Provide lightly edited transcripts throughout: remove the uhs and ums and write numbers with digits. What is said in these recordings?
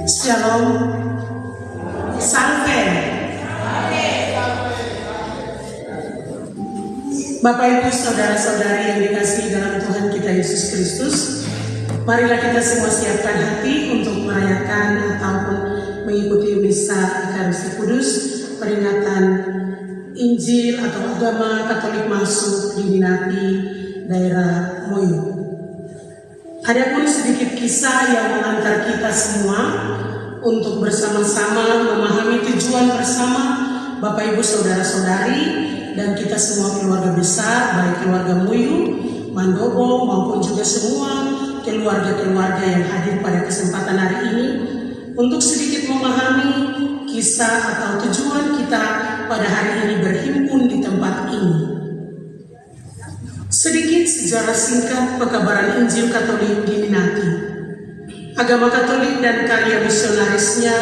Shalom, Salve. Bapak Ibu saudara-saudari yang dikasihi dalam Tuhan kita Yesus Kristus, marilah kita semua siapkan hati untuk merayakan ataupun mengikuti misa Ekaristi Kudus, peringatan Injil atau agama Katolik masuk di Minati, daerah Moyo. Adapun sedikit kisah yang mengantar kita semua untuk bersama-sama memahami tujuan bersama Bapak Ibu saudara-saudari dan kita semua keluarga besar, baik keluarga Muyu, Mandobo maupun juga semua keluarga-keluarga yang hadir pada kesempatan hari ini untuk sedikit memahami kisah atau tujuan kita pada hari ini berhimpun di tempat ini. Sedikit sejarah singkat pekabaran Injil Katolik di Minati. Agama Katolik dan karya misionarisnya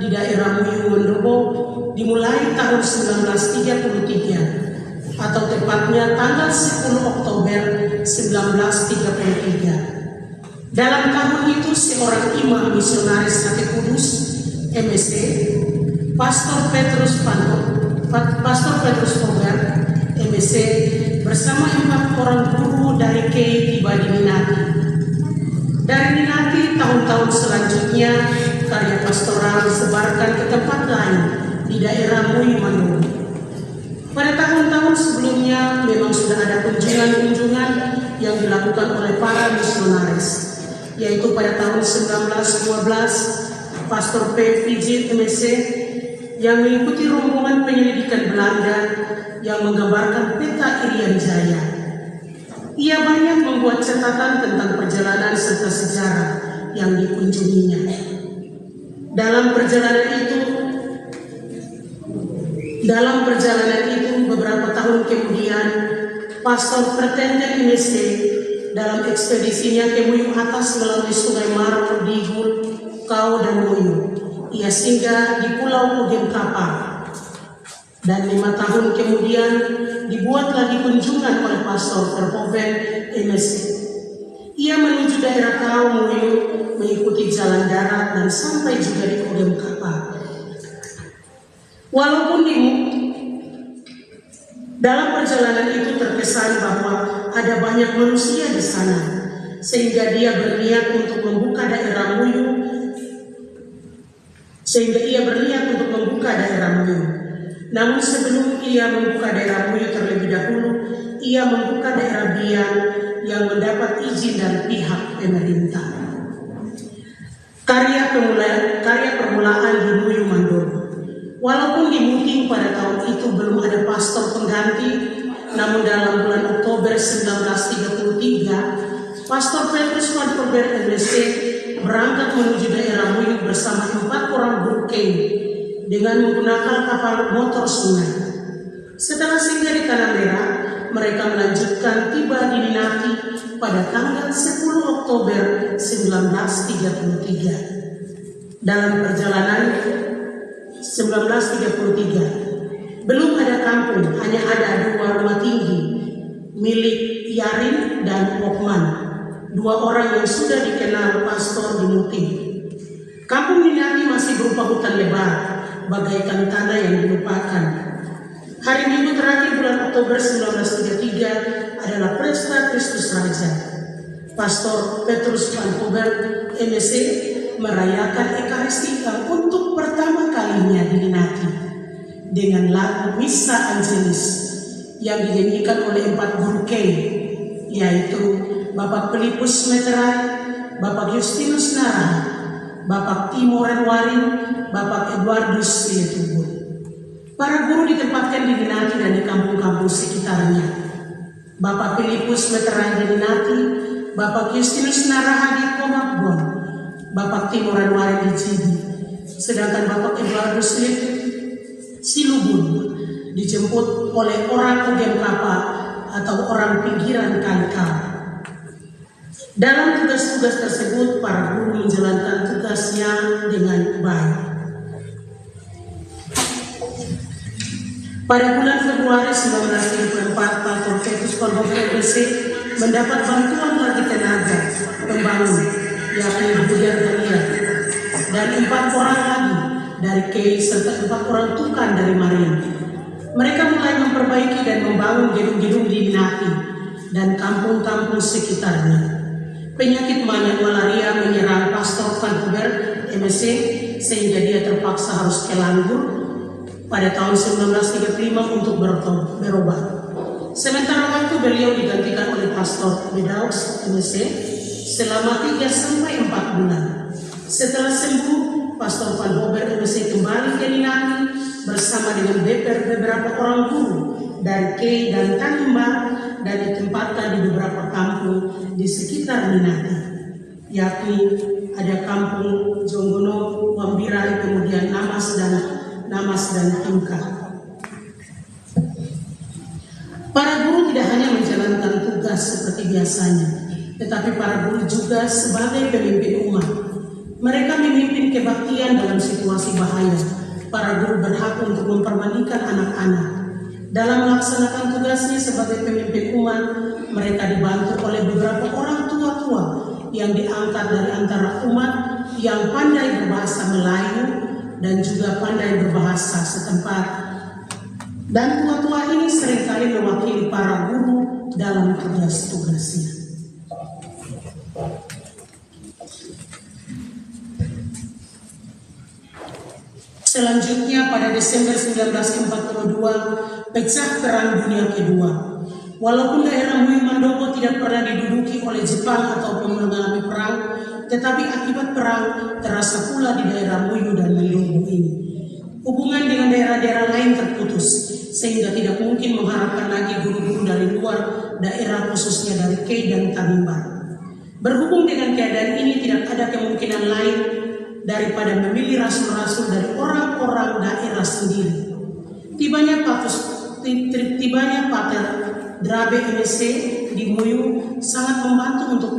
di daerah Muyu Mandobo dimulai tahun 1933 atau tepatnya tanggal 10 Oktober 1933. Dalam tahun itu seorang imam misionaris Hati Kudus MSC, Pastor Petrus Fogar MSC bersama 4 orang guru dari KEI tiba di Minati. Dari Minati, tahun-tahun selanjutnya karya pastoral disebarkan ke tempat lain di daerah Muyu Mandobo. Pada tahun-tahun sebelumnya memang sudah ada kunjungan-kunjungan yang dilakukan oleh para misionaris, yaitu pada tahun 1912 Pastor P. Vijit MSC yang mengikuti rombongan penyelidikan Belanda yang menggambarkan peta Irian Jaya. Ia banyak membuat catatan tentang perjalanan serta sejarah yang dikunjunginya. Dalam perjalanan itu beberapa tahun kemudian Pastor Pretenden MSC dalam ekspedisinya ke Muyu Atas melalui Sungai Maro, Digul, Kau dan Muyu. Ia singgah di Pulau Ugen Kapal. Dan 5 tahun kemudian dibuat lagi kunjungan oleh Pastor Verhoeven MSC. Ia menuju daerah Kaumuyu, mengikuti jalan darat dan sampai juga di Ogem Kapal. Walaupun dalam perjalanan itu terkesan bahwa ada banyak manusia di sana, sehingga ia berniat untuk membuka daerah Muyu. Namun sebelum ia membuka daerah Muyu terlebih dahulu, ia membuka daerah Bian yang mendapat izin dari pihak pemerintah. Karya permulaan di Muyu Mandobo. Walaupun di Muting pada tahun itu belum ada pastor pengganti, namun dalam bulan Oktober 1933, Pastor Petrus van Robert MSC berangkat menuju daerah Muyu bersama 4 orang guru Kei dengan menggunakan kapal motor sungai. Setelah singgah di Tanah Merah, mereka melanjutkan tiba di Ninati pada tanggal 10 Oktober 1933. Dalam perjalanan 1933, belum ada kampung, hanya ada 2 rumah tinggi milik Yarin dan Wokman, 2 orang yang sudah dikenal pastor di Muting. Kampung Ninati masih berupa hutan lebar, bagaikan tanah yang dilupakan. Hari Minggu terakhir bulan Oktober 1933 adalah Pesta Kristus Raja. Pastor Petrus van Robert MSC merayakan Ekaristika untuk pertama kalinya di Ninati dengan lagu Misa Angelis yang dinyanyikan oleh 4 guru Kei, yaitu Bapak Filipus Meterai, Bapak Justinus Nara, Bapak Timoren Waring, Bapak Edwardus Sietubun. Para guru ditempatkan di Ninati dan di kampung-kampung sekitarnya. Bapak Filipus Meterai di Ninati, Bapak Justinus Nara di Komakbon, Bapak Timoren Waring di Cibi, sedangkan Bapak Edwardus Silubun dijemput oleh orang Ogem Kapal atau orang pinggiran Kali-Kali. Dalam tugas-tugas tersebut, para guru menjalankan tugasnya dengan baik. Pada bulan Februari 1934, Pastor Petrus van Robert MSC mendapat bantuan lagi tenaga pembangun, yakni Budian Galia, dan 4 orang lagi dari Kei serta 4 orang tukang dari Marin. Mereka mulai memperbaiki dan membangun gedung-gedung di Ninati dan kampung-kampung sekitarnya. Penyakit malaria menyerang Pastor van Robert MSC sehingga dia terpaksa harus ke Langgur pada tahun 1935 untuk berobat. Sementara waktu beliau digantikan oleh Pastor Bedaus MSC selama 3-4 bulan. Setelah sembuh, Pastor van Robert MSC kembali ke Ninati bersama dengan beberapa orang guru dari Kei dan Tanimbar dan ditempatkan di beberapa kampung di sekitar Ninati, yakni ada kampung Jonggono, Wambirai, kemudian Namas dan Timka. Para guru tidak hanya menjalankan tugas seperti biasanya, tetapi para guru juga sebagai pemimpin umat. Mereka memimpin kebaktian dalam situasi bahaya. Para guru berhak untuk mempermandikan anak-anak. Dalam melaksanakan tugasnya sebagai pemimpin umat, mereka dibantu oleh beberapa orang tua-tua yang diangkat dari antara umat yang pandai berbahasa Melayu dan juga pandai berbahasa setempat. Dan tua-tua ini seringkali mewakili para guru dalam tugas-tugasnya. Selanjutnya pada Desember 1942 pecah Perang Dunia Kedua. Walaupun daerah Muyu Mandobo tidak pernah diduduki oleh Jepang ataupun mengalami perang, tetapi akibat perang terasa pula di daerah Muyu dan Mandobo ini. Hubungan dengan daerah-daerah lain terputus, sehingga tidak mungkin mengharapkan lagi guru-guru dari luar daerah, khususnya dari Kei dan Tanimbar. Berhubung dengan keadaan ini, tidak ada kemungkinan lain daripada memilih rasul-rasul dari orang-orang daerah sendiri. Tibanya Pater Drabe MSC di Muyu sangat membantu untuk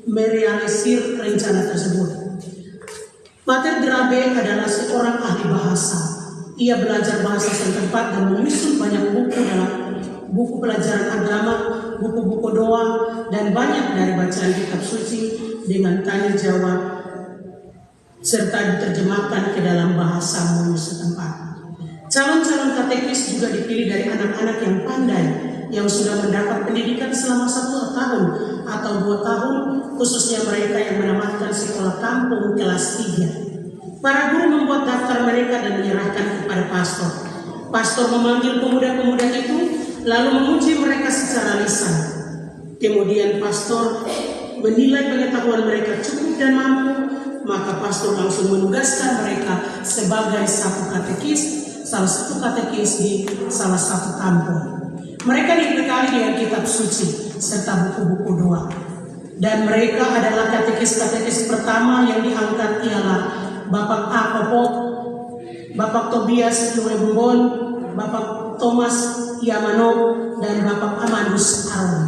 merealisir rencana tersebut. Pater Drabe adalah seorang ahli bahasa. Ia belajar bahasa setempat dan menyusun banyak buku dalam buku pelajaran agama buku-buku doa, dan banyak dari bacaan kitab suci dengan tanya jawab serta diterjemahkan ke dalam bahasa Melayu setempat. Calon-calon katekis juga dipilih dari anak-anak yang pandai, yang sudah mendapat pendidikan selama 1 tahun atau 2 tahun, khususnya mereka yang menamatkan sekolah kampung kelas 3. Para guru membuat daftar mereka dan menyerahkan kepada pastor. Pastor memanggil pemuda-pemuda itu, lalu menguji mereka secara lisan. Kemudian pastor menilai pengetahuan mereka cukup dan mampu, maka pastor langsung menugaskan mereka sebagai salah satu katekis di salah satu kampung. Mereka dibekali dengan kitab suci serta buku-buku doa. Dan mereka adalah katekis-katekis pertama yang diangkat ialah Bapak A. Popok, Bapak Tobias Luebon, Bapak Thomas Yamano, dan Bapak Amandus Aron.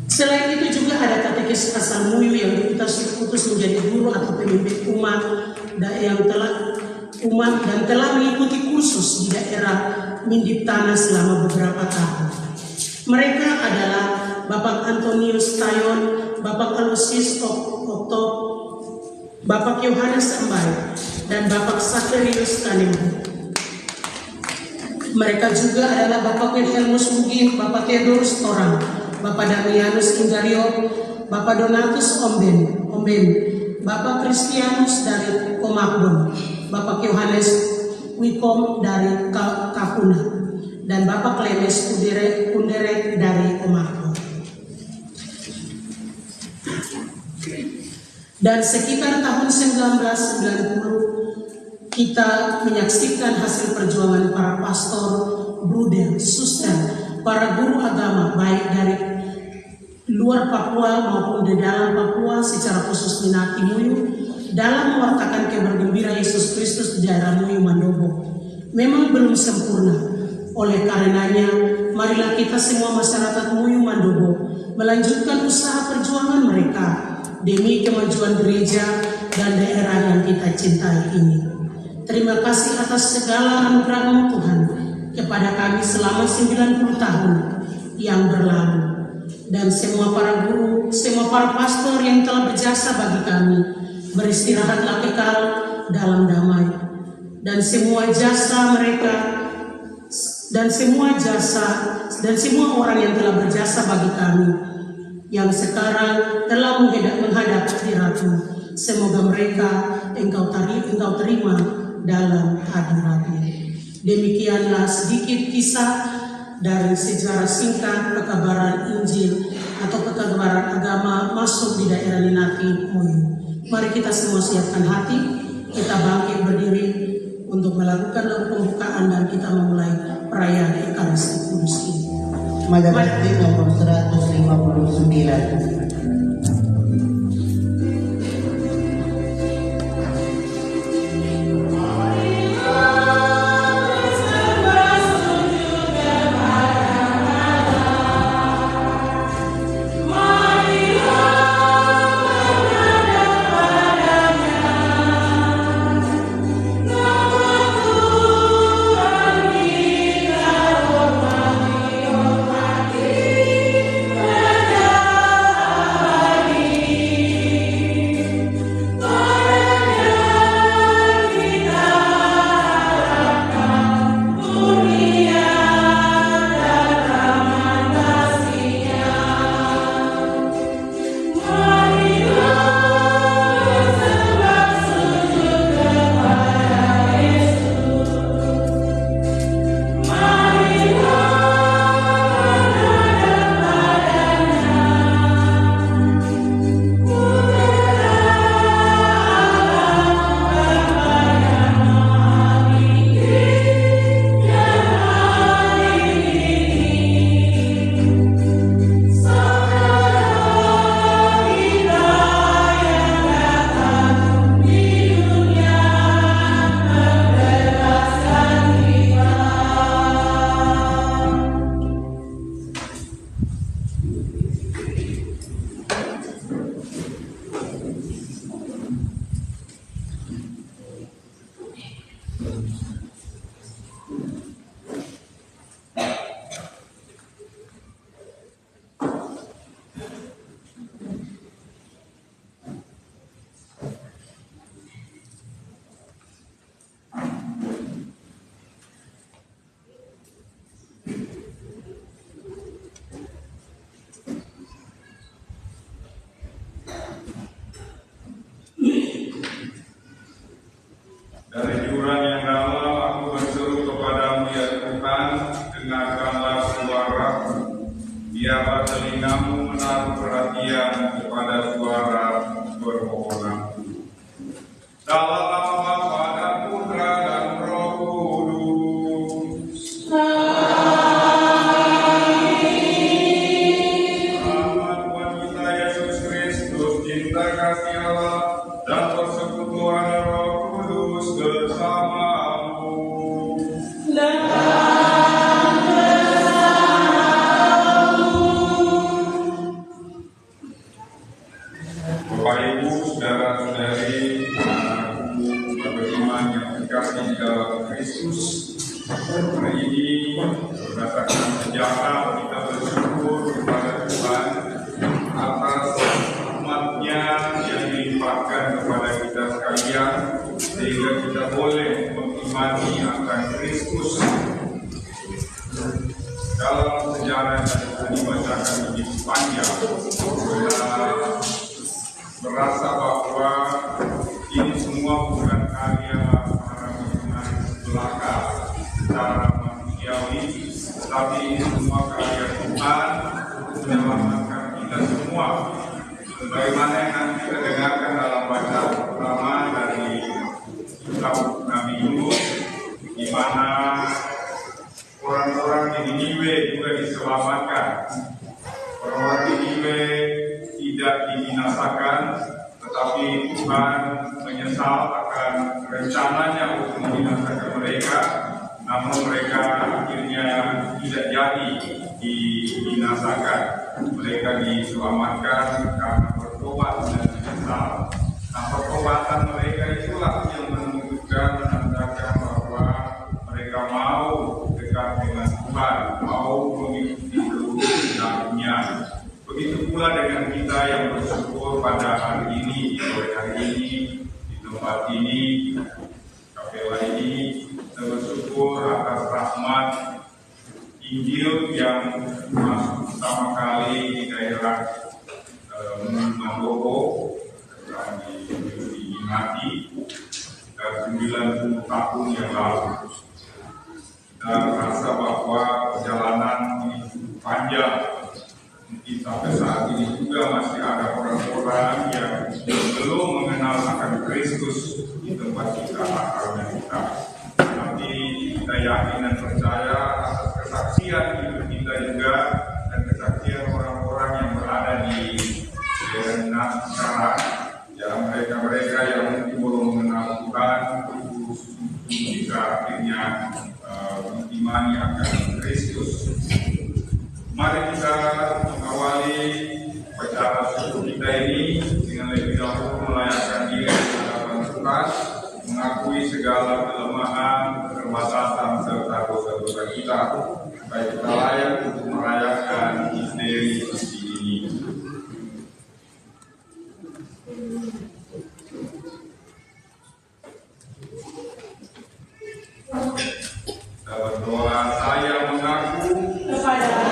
Selain itu juga ada katekis asal Muyu yang diutus menjadi guru atau pemimpin umat dan telah mengikuti kursus di daerah Mindiptana selama beberapa tahun. Mereka adalah Bapak Antonius Tayon, Bapak Alusius Okto, Bapak Yohanes Embai, dan Bapak Sakerius Kanembu. Mereka juga adalah Bapak Wilhelmus Mugin, Bapak Theodorus Torang, Bapak Damianus Ingario, Bapak Donatus Omben, Bapak Kristianus dari Komakbon, Bapak Yohanes Wikom dari Kapuna, dan Bapak Klemes Kunderet dari Komakbon. Dan sekitar tahun 1990 kita menyaksikan hasil perjuangan para pastor, bruder, suster, para guru agama baik dari luar Papua maupun di dalam Papua, secara khusus Minati Muyu, dalam mewartakan kabar gembira Yesus Kristus di daerah Muyu Mandobo. Memang belum sempurna. Oleh karenanya, marilah kita semua masyarakat Muyu Mandobo melanjutkan usaha perjuangan mereka demi kemajuan gereja dan daerah yang kita cintai ini. Terima kasih atas segala anugerah Tuhan kepada kami selama 90 tahun yang berlalu. Dan semua para guru, semua para pastor yang telah berjasa bagi kami, beristirahatlah kekal dalam damai. Dan semua jasa mereka, dan semua orang yang telah berjasa bagi kami, yang sekarang telah menghadap hadirat-Mu, semoga mereka Engkau terima dalam hadirat-Mu. Demikianlah sedikit kisah dari sejarah singkat pekabaran Injil atau pekabaran agama masuk di daerah Minati Muyu. Mari kita semua siapkan hati, kita bangkit berdiri untuk melakukan pembukaan dan kita memulai perayaan Ekaristi Kudus ini. Madabakti nomor 159. Dari jurang yang dalam aku berseru kepadamu ya Tuhan, dengarkanlah suaraku. Biarlah telingamu menaruh perhatian kepada suara permohonanku. Dalam nama Bapa dan Putra dan Roh Kudus. Rahmat Tuhan kita Yesus Kristus, cinta kasih Allah, dan persekutuan Roh Kudus bersamamu. Bapak Ibu, saudara-saudari, anakku beriman yang dikasihi dalam Kristus, hari ini berdasarkan sejarah kita bersyukur kepada Tuhan atas rahmat-Nya yang dilimpahkan kepada kita sekalian, sehingga kita boleh mengimani akan Kristus. Dalam sejarah yang tadi dibacakan begitu panjang, kita merasa bahwa ini semua bukan karya para pimpinan belaka secara manusiawi, tapi ini semua karya Tuhan untuk menyelamatkan kita semua. Sebagaimana yang nanti kita dengarkan dalam bacaan pertama dari kitab Nabi Yunus, di mana orang-orang di Niniwe juga diselamatkan. Orang-orang di Niniwe tidak dibinasakan, tetapi Tuhan menyesal akan rencananya untuk membinasakan mereka, namun mereka akhirnya tidak jadi dibinasakan. Mereka diselamatkan karena bertobat dan menyesal. Nah, pertobatan mereka itulah yang menunjukkan, menandakan bahwa mereka mau dekat dengan Tuhan, mau mengikuti kehendak-Nya. Begitu pula dengan kita yang bersyukur pada hari ini, di sore hari ini, di tempat ini, kapela ini, kita bersyukur atas rahmat Injil yang masuk pertama kali di daerah Mandoko, yang diingati, dan 90 tahun yang lalu. Kita merasa bahwa perjalanan ini cukup panjang. Mungkin sampai saat ini juga masih ada orang-orang yang belum mengenal akan Kristus di tempat kita, akarnya kita. Tapi kita yakin dan percaya atas kesaksian hidup kita juga, dan kesaksian orang-orang yang berada di daerah sekarang, ya mereka-mereka yang mungkin belum mengenal Tuhan, itu bisa akhirnya mengimani akan Kristus. Mari kita mengawali acara suku kita ini dengan lebih dahulu melayakkan diri kepada Tuhan, mengakui segala kelemahan, keterbatasan serta dosa-dosa kita, supaya kita layak untuk merayakan misteri suci ini. Kita berdoa, saya mengaku kepada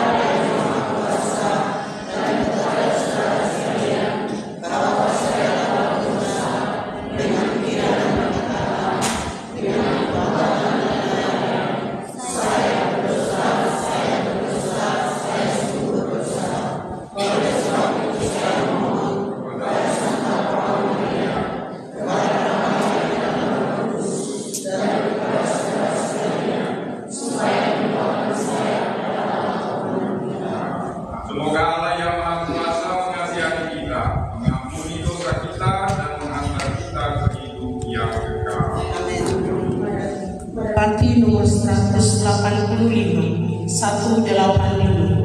Pati nomor 185, 185.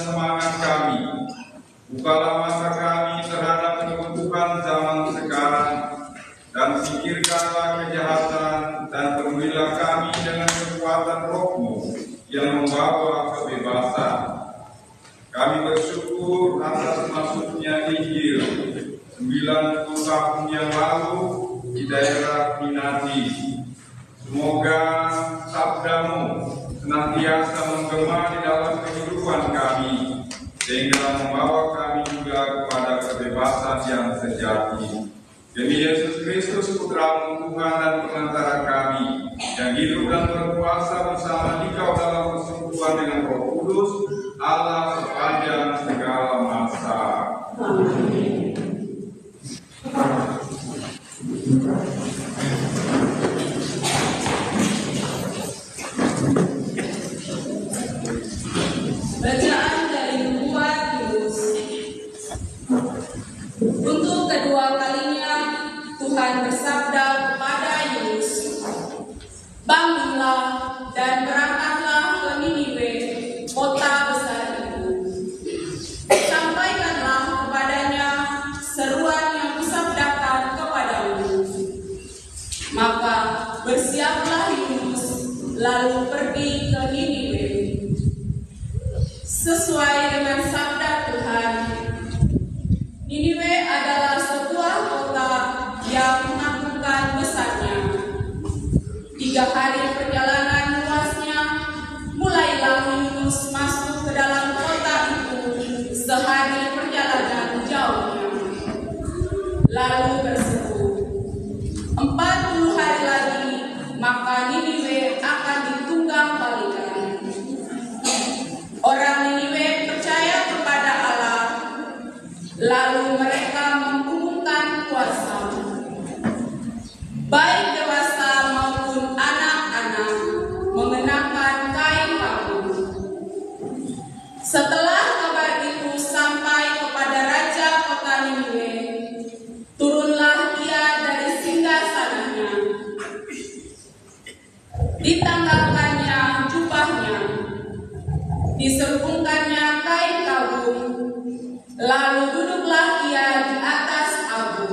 semangat kami. Bukalah mata kami terhadap kebutuhan zaman sekarang, dan singkirkanlah kejahatan, dan penuhilah kami dengan kekuatan Roh-Mu yang membawa kebebasan. Kami bersyukur atas masuknya Injil 90 tahun yang lalu di daerah Minati. Semoga sabda-Mu senantiasa menggema di dalam kehidupan kami, sehingga membawa kami juga kepada kebebasan yang sejati. Demi Yesus Kristus, Putra-Mu Tuhan dan Pengantara kami, yang hidup dan berkuasa bersama Dikau dalam persekutuan dengan Roh Kudus, Allah sepanjang segala masa. Amin. Bacaan dari Nubuat Yunus. Untuk kedua kalinya Tuhan bersabda kepada Yunus, "Bangunlah dan berangkatlah ke Niniwe, kota besar itu. Sampaikanlah kepadanya seruan yang kusabdakan kepadamu." Maka bersiaplah Yunus lalu pergi ke Niniwe. Sesuai dengan sabda Tuhan, Niniwe adalah sebuah kota yang menakutkan besarnya. 3 hari perjalanan luasnya, mulailah Yunus masuk ke dalam kota itu sehari perjalanan jauhnya. Lalu berseru, 40 hari lagi, maka Niniwe akan ditunggang balikan. Orang Niniwe percaya kepada Allah, lalu mereka mengumumkan puasa. Baik dewasa maupun anak-anak mengenakan kain kabung. Setelah kabar itu sampai kepada raja kota Niniwe, turunlah ia dari singgasananya. Ditanggalkannya jubahnya, diserungkannya kain kabung, lalu duduklah ia di atas abu.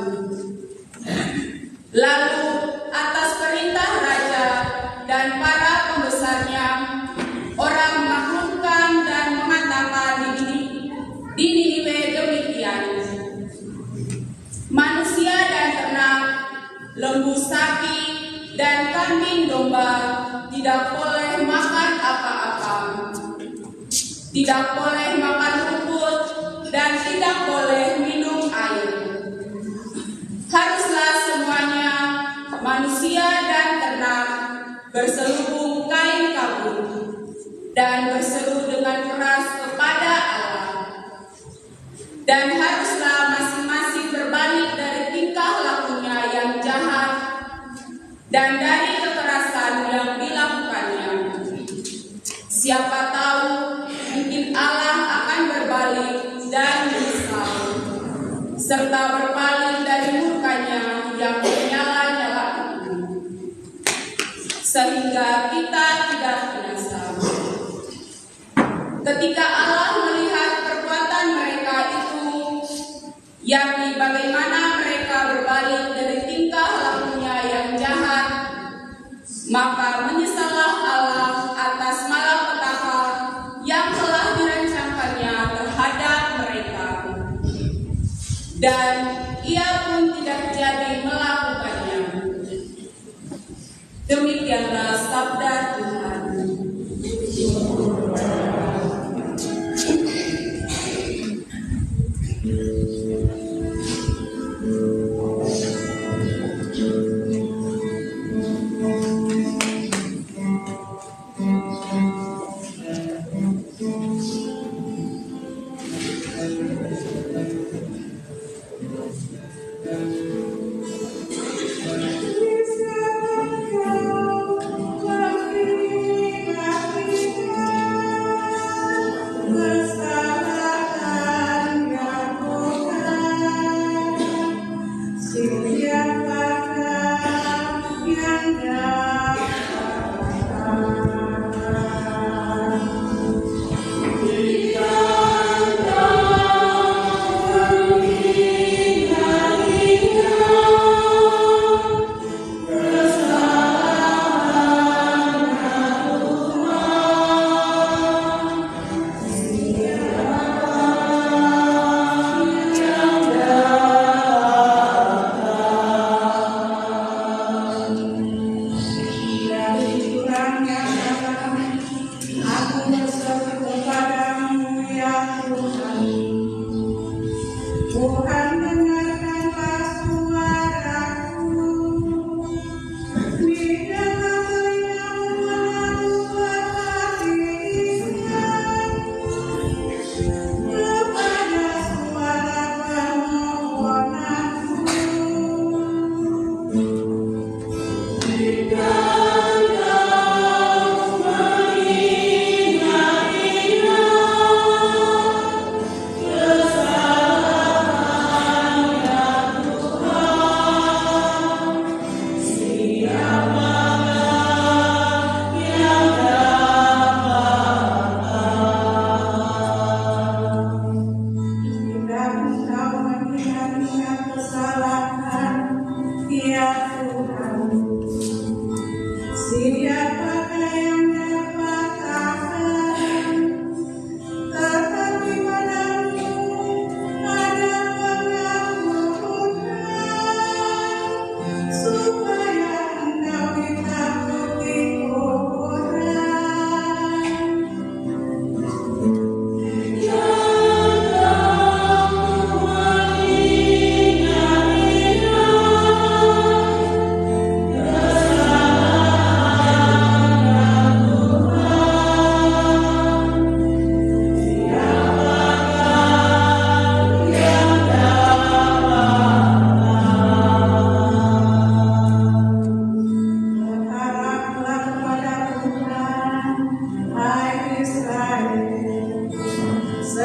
Lalu atas perintah raja dan para pembesarnya, orang memaklumkan dan mengatakan di Niniwe demikian, manusia dan ternak, lembu sapi dan kambing domba tidak boleh makan apa-apa, tidak boleh makan rumput, dan tidak boleh minum air. Haruslah semuanya, manusia dan ternak, berselubung kain kabung dan berseru dengan keras kepada Allah. Dan haruslah masing-masing berbalik dari tingkah lakunya yang jahat dan dari kekerasan yang dilakukannya. Siapa tahu mungkin Allah akan berbalik dan menyesal, serta berpaling dari murkanya yang menyala-nyala itu, sehingga kita tidak binasa. Ketika Allah melihat perbuatan mereka itu, yakni bagaimana mereka berbalik dari tingkah lakunya yang jahat, maka menyesallah Allah atas malapetaka yang telah dirancangkannya terhadap mereka, dan ia pun tidak jadi melakukannya. Demikianlah sabda Tuhan. Terima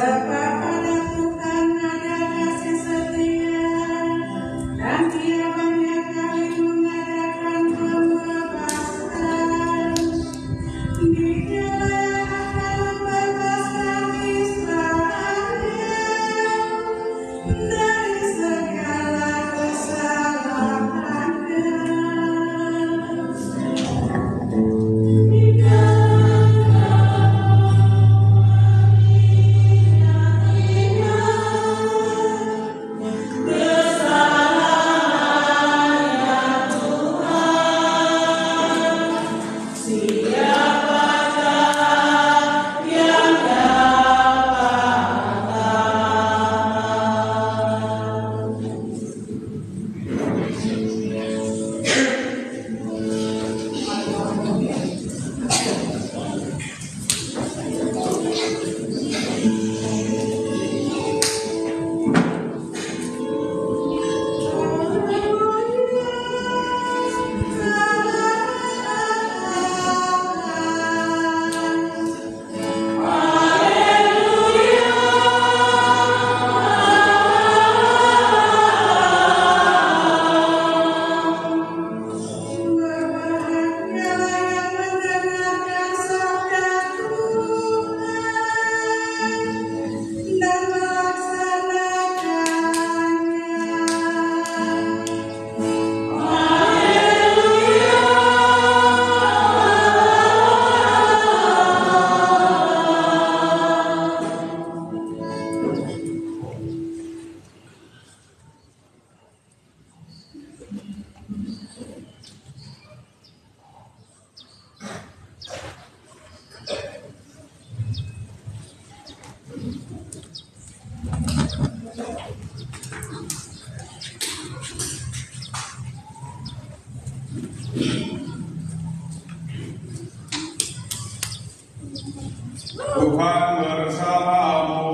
Sebab pada Tuhan ada kasih setia, dan Dia banyak kali mengadakan pembebasan. Dia akan membebaskan Israel dari segala kesalahannya. Tuhan bersamamu.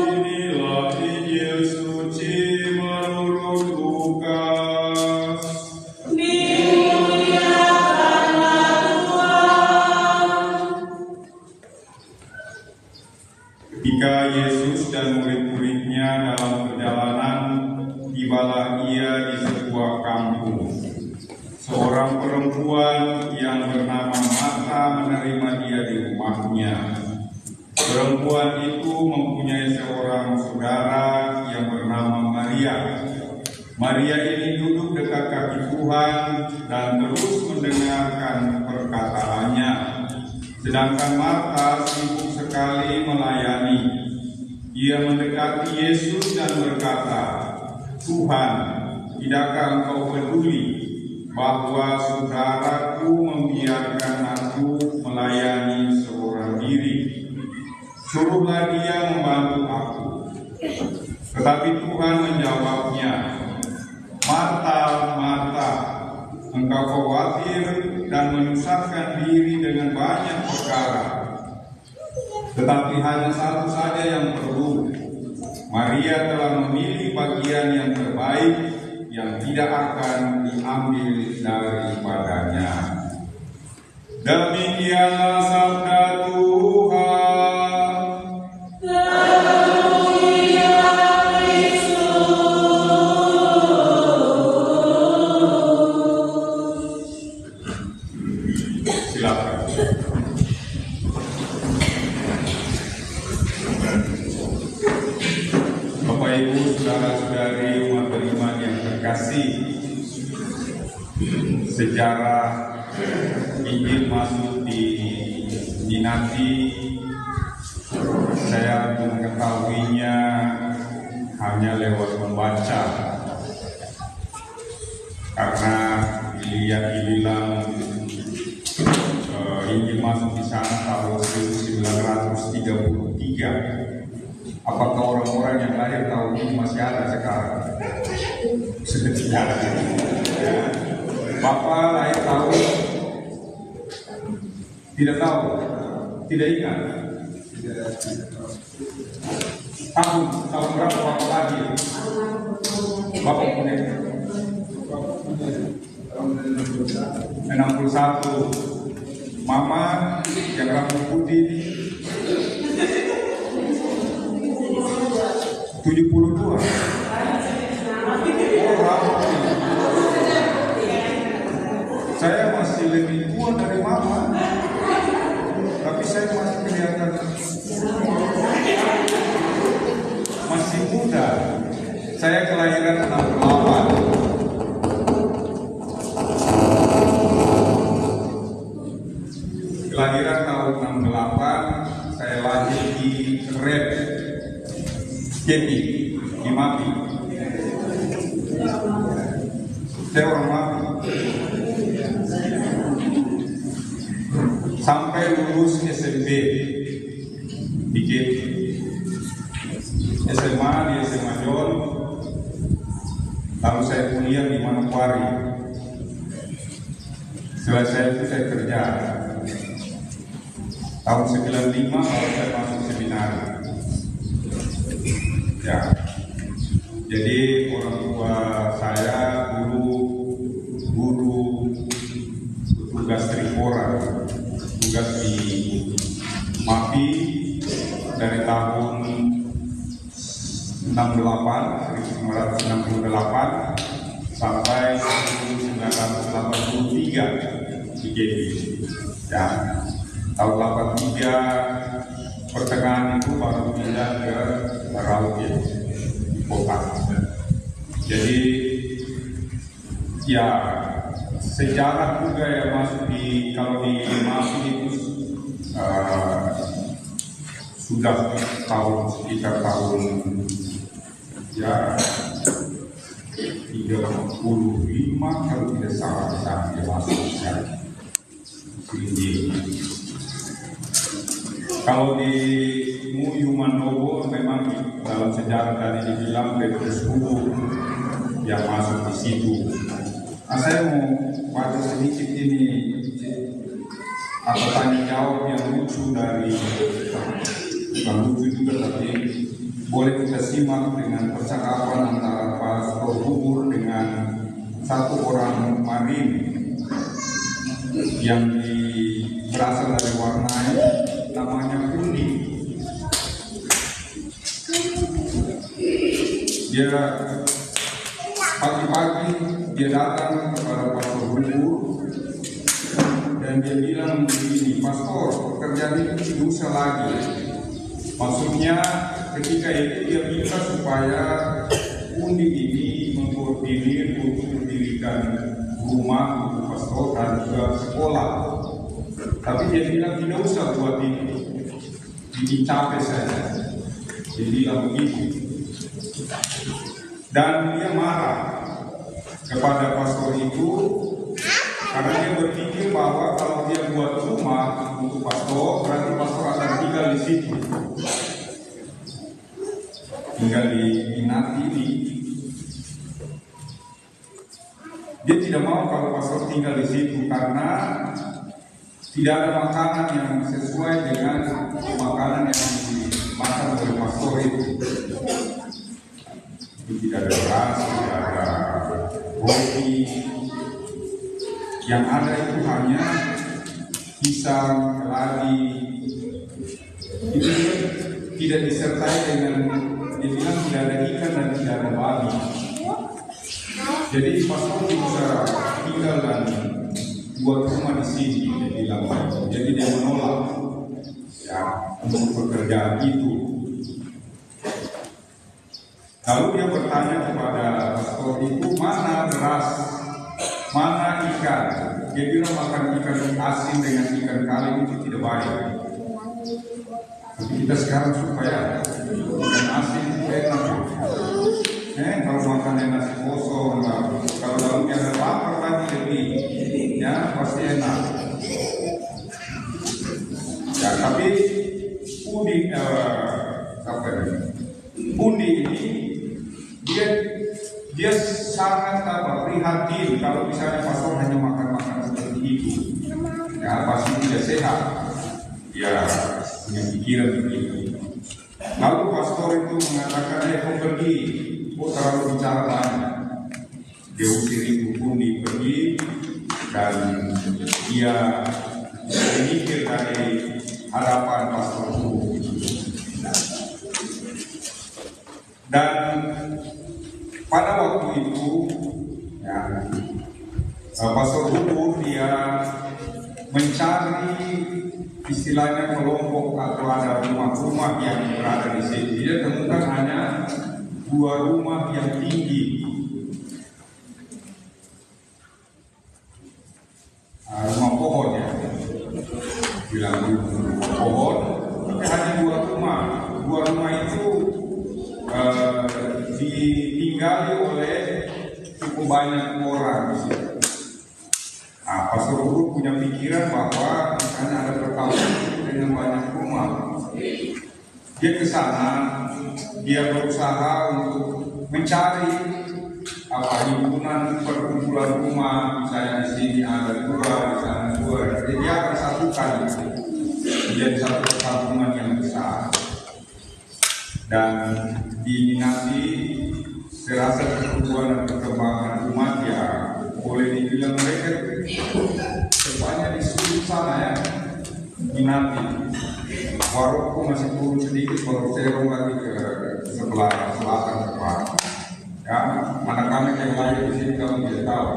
Inilah Injil suci menurut Lukas. Ketika Yesus dan murid-muridnya dalam perjalanan, tibalah ia di sebuah kampung. Seorang perempuan yang bernama Marta menerima dia di rumahnya. Perempuan itu mempunyai seorang saudara yang bernama Maria. Maria ini duduk dekat kaki Tuhan dan terus mendengarkan perkataannya. Sedangkan Marta sibuk sekali melayani. Ia mendekati Yesus dan berkata, "Tuhan, tidakkah Engkau peduli bahwa saudaraku membiarkan aku melayani seorang diri? Suruhlah dia membantu aku." Tetapi Tuhan menjawabnya, "Marta, Marta, engkau khawatir dan menyusahkan diri dengan banyak perkara. Tetapi hanya satu saja yang perlu. Maria telah memilih bagian yang terbaik, yang tidak akan diambil daripadanya." Demikianlah sabda Tuhan. Silakan. Bapak Ibu, saudara-saudari umat beriman yang terkasih, sejarah Injil masuk di Dinasti, saya mengetahuinya hanya lewat membaca, karena dilihat-dibilang Injil masuk di sana tahun 1933. Apakah orang-orang yang lahir tahun ini masih ada sekarang? Sudah tidak ada. Ya. Bapak lahir tahun tidak tahu, tidak ingat. Tahun berapa Bapak lahir? Bapak punya 61. Saya kelahiran 68. Kelahiran tahun 68, saya lahir di Red Keti, di Mapi. Saya orang Mapi. Sampai lulus SMP di Keti. SMA di SMA John. Lalu saya kuliah di Manokwari. Setelah saya kerja. Tahun 95 baru saya masuk seminar. Ya, jadi orang tua saya dulu guru tugas Tripora, tugas di Mapi dari tahun 1968 sampai 1983 di GD. Ya, tahun 83 pertengahan itu baru pindah ke Merauke, kota. Jadi ya sejarah juga ya masuk di, kalau di Mapi itu sudah sekitar tahun ya 35 kalau tidak salah saat dia masuk ya. Kalau di Muyu Mandobo memang dalam sejarah tadi dibilang Petrus Kubu yang masuk di situ. Nah, saya mau baca sedikit ini apa tanya jawab yang lucu dari, bukan lucu juga tapi boleh kita simak dengan percakapan antara Pastor Bubur dengan satu orang marin yang berasal dari Warnai, namanya Pundi. Dia pagi-pagi dia datang kepada Pastor Bubur dan dia bilang begini, "Pastor, pekerjaan itu tidak usah lagi." Maksudnya ketika itu dia minta supaya Pundi ini mengkoordinir untuk mendirikan rumah untuk pastor dan juga sekolah. Tapi dia bilang tidak usah buat itu, ini capek saja. Dia bilang begitu. Dan dia marah kepada pastor itu karena dia berpikir bahwa kalau dia buat rumah untuk pastor, berarti pastor akan tinggal di situ, tinggal di Minati ini. Dia tidak mau kalau pastor tinggal di situ karena tidak ada makanan yang sesuai dengan makanan yang dimakan oleh pastor itu. Tidak ada beras, tidak ada roti. Yang ada itu hanya pisang, keladi. Itu tidak disertai dengan, dibilang tidak ada ikan dan tidak ada babi. Jadi pastor bisa tinggal dan buat rumah di sini, dia bilang. Jadi dia menolak ya untuk pekerjaan itu. Lalu dia bertanya kepada pastor itu, mana beras, mana ikan? Dia bilang makan ikan asin dengan ikan kaling itu tidak baik. Tapi kita sekarang supaya ikan asin itu enak. Kalau makannya nasi kosong, kalau dalamnya ada lapar lagi lebih, ya pasti enak. Ya, tapi Pundi ini dia sangat prihatin kalau misalnya pastor hanya makan seperti itu. Ya pasti tidak sehat. Ya punya pikiran begitu. Lalu pastor itu mengatakan, kau pergi, kau terlalu bicara banyak. Dia usir itu Pundi pergi dan dia berpikir dari hadapan pastor itu. Dan pada waktu itu, ya, Pastor Bubur dia mencari istilahnya kelompok atau ada rumah-rumah yang berada di sini. Dia temukan hanya dua rumah yang tinggi. Rumah pohon ya, bilang pohon, tapi hanya dua rumah. Dua rumah itu ditinggali oleh cukup banyak orang di situ. Nah, Pastor Guru punya pikiran bahwa misalnya ada perkawinan dengan banyak rumah. Dia ke sana, dia berusaha untuk mencari himpunan perkumpulan rumah, misalnya di sini ada dua, di sana dua. Jadi dia akan satukan menjadi satu perkampungan yang besar. Dan diminati serasa pertumbuhan dan perkembangan umat ya boleh dibilang mereka semuanya di seluruh sana ya minati. Warungku masih turun sedikit kalau serong lagi ke sebelah selatan depan. Ya, mana kami yang lain di sini kalau tidak tahu.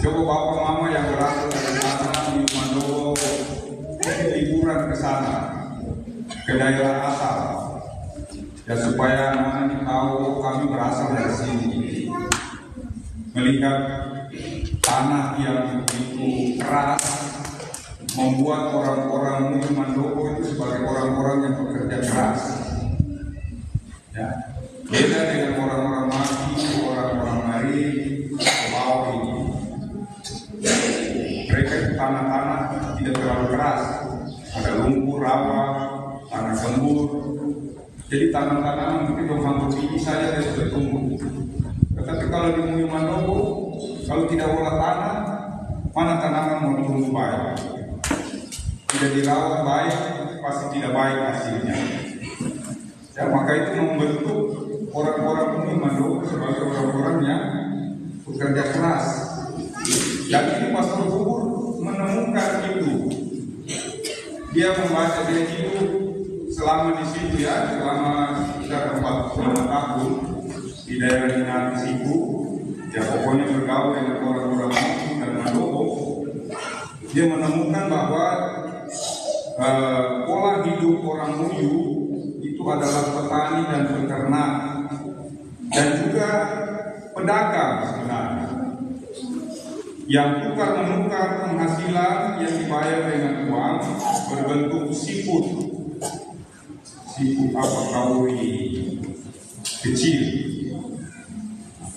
Coba bapak mama yang berasal dari sana di Mandowo liburan ke sana ke daerah asal. Ya supaya anak-anak tahu kami berasal dari sini. Melihat tanah yang begitu keras membuat orang-orang Mandowo itu sebagai orang-orang yang bekerja keras. Ya, beda dengan orang-orang Maki, orang-orang Mari, bawah ini. Mereka itu tanah-tanah tidak terlalu keras, ada lumpur, rawa, tanah gembur. Jadi tanah-tanah mungkin dong biji saja dia sudah tumbuh. Tetapi kalau di Mui Mandowo, kalau tidak olah tanah, mana tanaman mau tumbuh baik? Tidak dirawat baik, pasti tidak baik hasilnya. Ya, maka itu membentuk orang-orang Mui Mandowo sebagai orang-orang yang bekerja keras. Dan ini Pastor Guru menemukan itu. Dia membaca dia hidup selama di situ ya, selama sekitar 45 tahun di daerah Minati Siku. Ya pokoknya bergaul dengan orang-orang Mui dan Mandowo. Dia menemukan bahwa pola hidup orang Muyu itu adalah petani dan peternak dan juga pedagang sebenarnya yang tukar menukar penghasilan yang dibayar dengan uang berbentuk siput apa kauri kecil.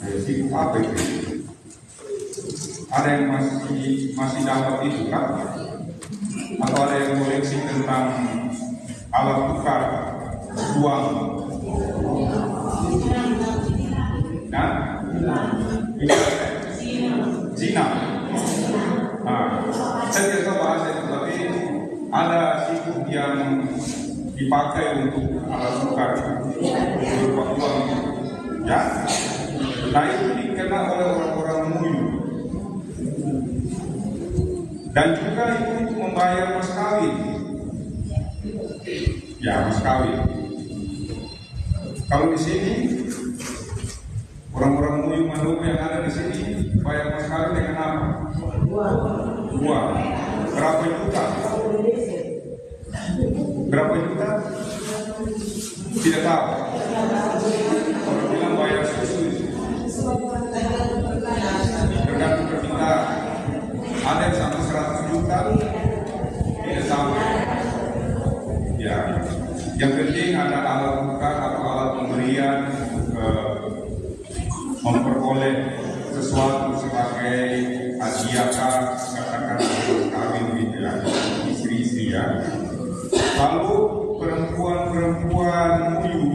Siput apa itu? Ada yang masih dapat itu kan? Atau ada yang koleksi tentang alat tukar uang? Nah, ini Zina. Nah, saya tidak tahu bahasa itu, tapi ada siput yang dipakai untuk alat tukar berupa uang. Ya, nah itu dikenal oleh orang-orang Muyu. Dan juga itu untuk membayar mas kawin. Ya, mas kawin. Kalau di sini orang-orang Muyu Mandowo yang ada di sini bayar mas kawin dengan apa? Uang. Berapa juta? Berapa juta? Tidak tahu. Orang bilang bayar susu. Tergantung permintaan. Ada yang sampai 100 juta, tidak sampai. Ya, yang penting ada alat tukar atau alat pemberian memperoleh sesuatu sebagai hadiah, katakan kawin gitu ya, istri-istri ya. Lalu perempuan-perempuan Muyu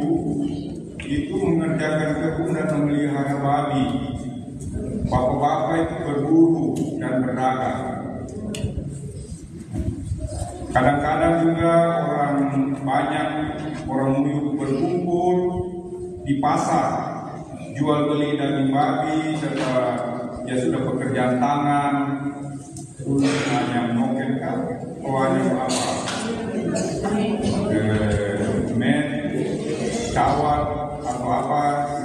itu mengerjakan kebun dan memelihara babi. Bapak-bapak itu berburu dan berdagang. Kadang-kadang juga orang Muyu berkumpul di pasar, jual beli daging babi serta ya sudah pekerjaan tangan, hanya noken kan, hanya apa, kawat atau apa,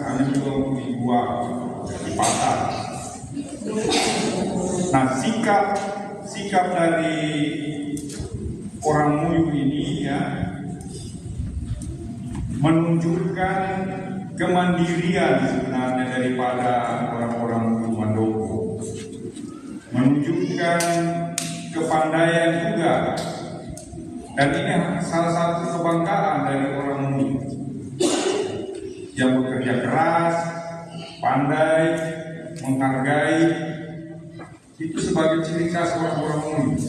hanya juga untuk dijual di pasar. Nah, sikap dari orang Muyu ini ya menunjukkan kemandirian sebenarnya daripada orang-orang Mandoko, menunjukkan kepandaian juga, dan ini salah satu kebanggaan dari orang Mui yang bekerja keras, pandai, menghargai, itu sebagai ciri khas orang-orang Mui.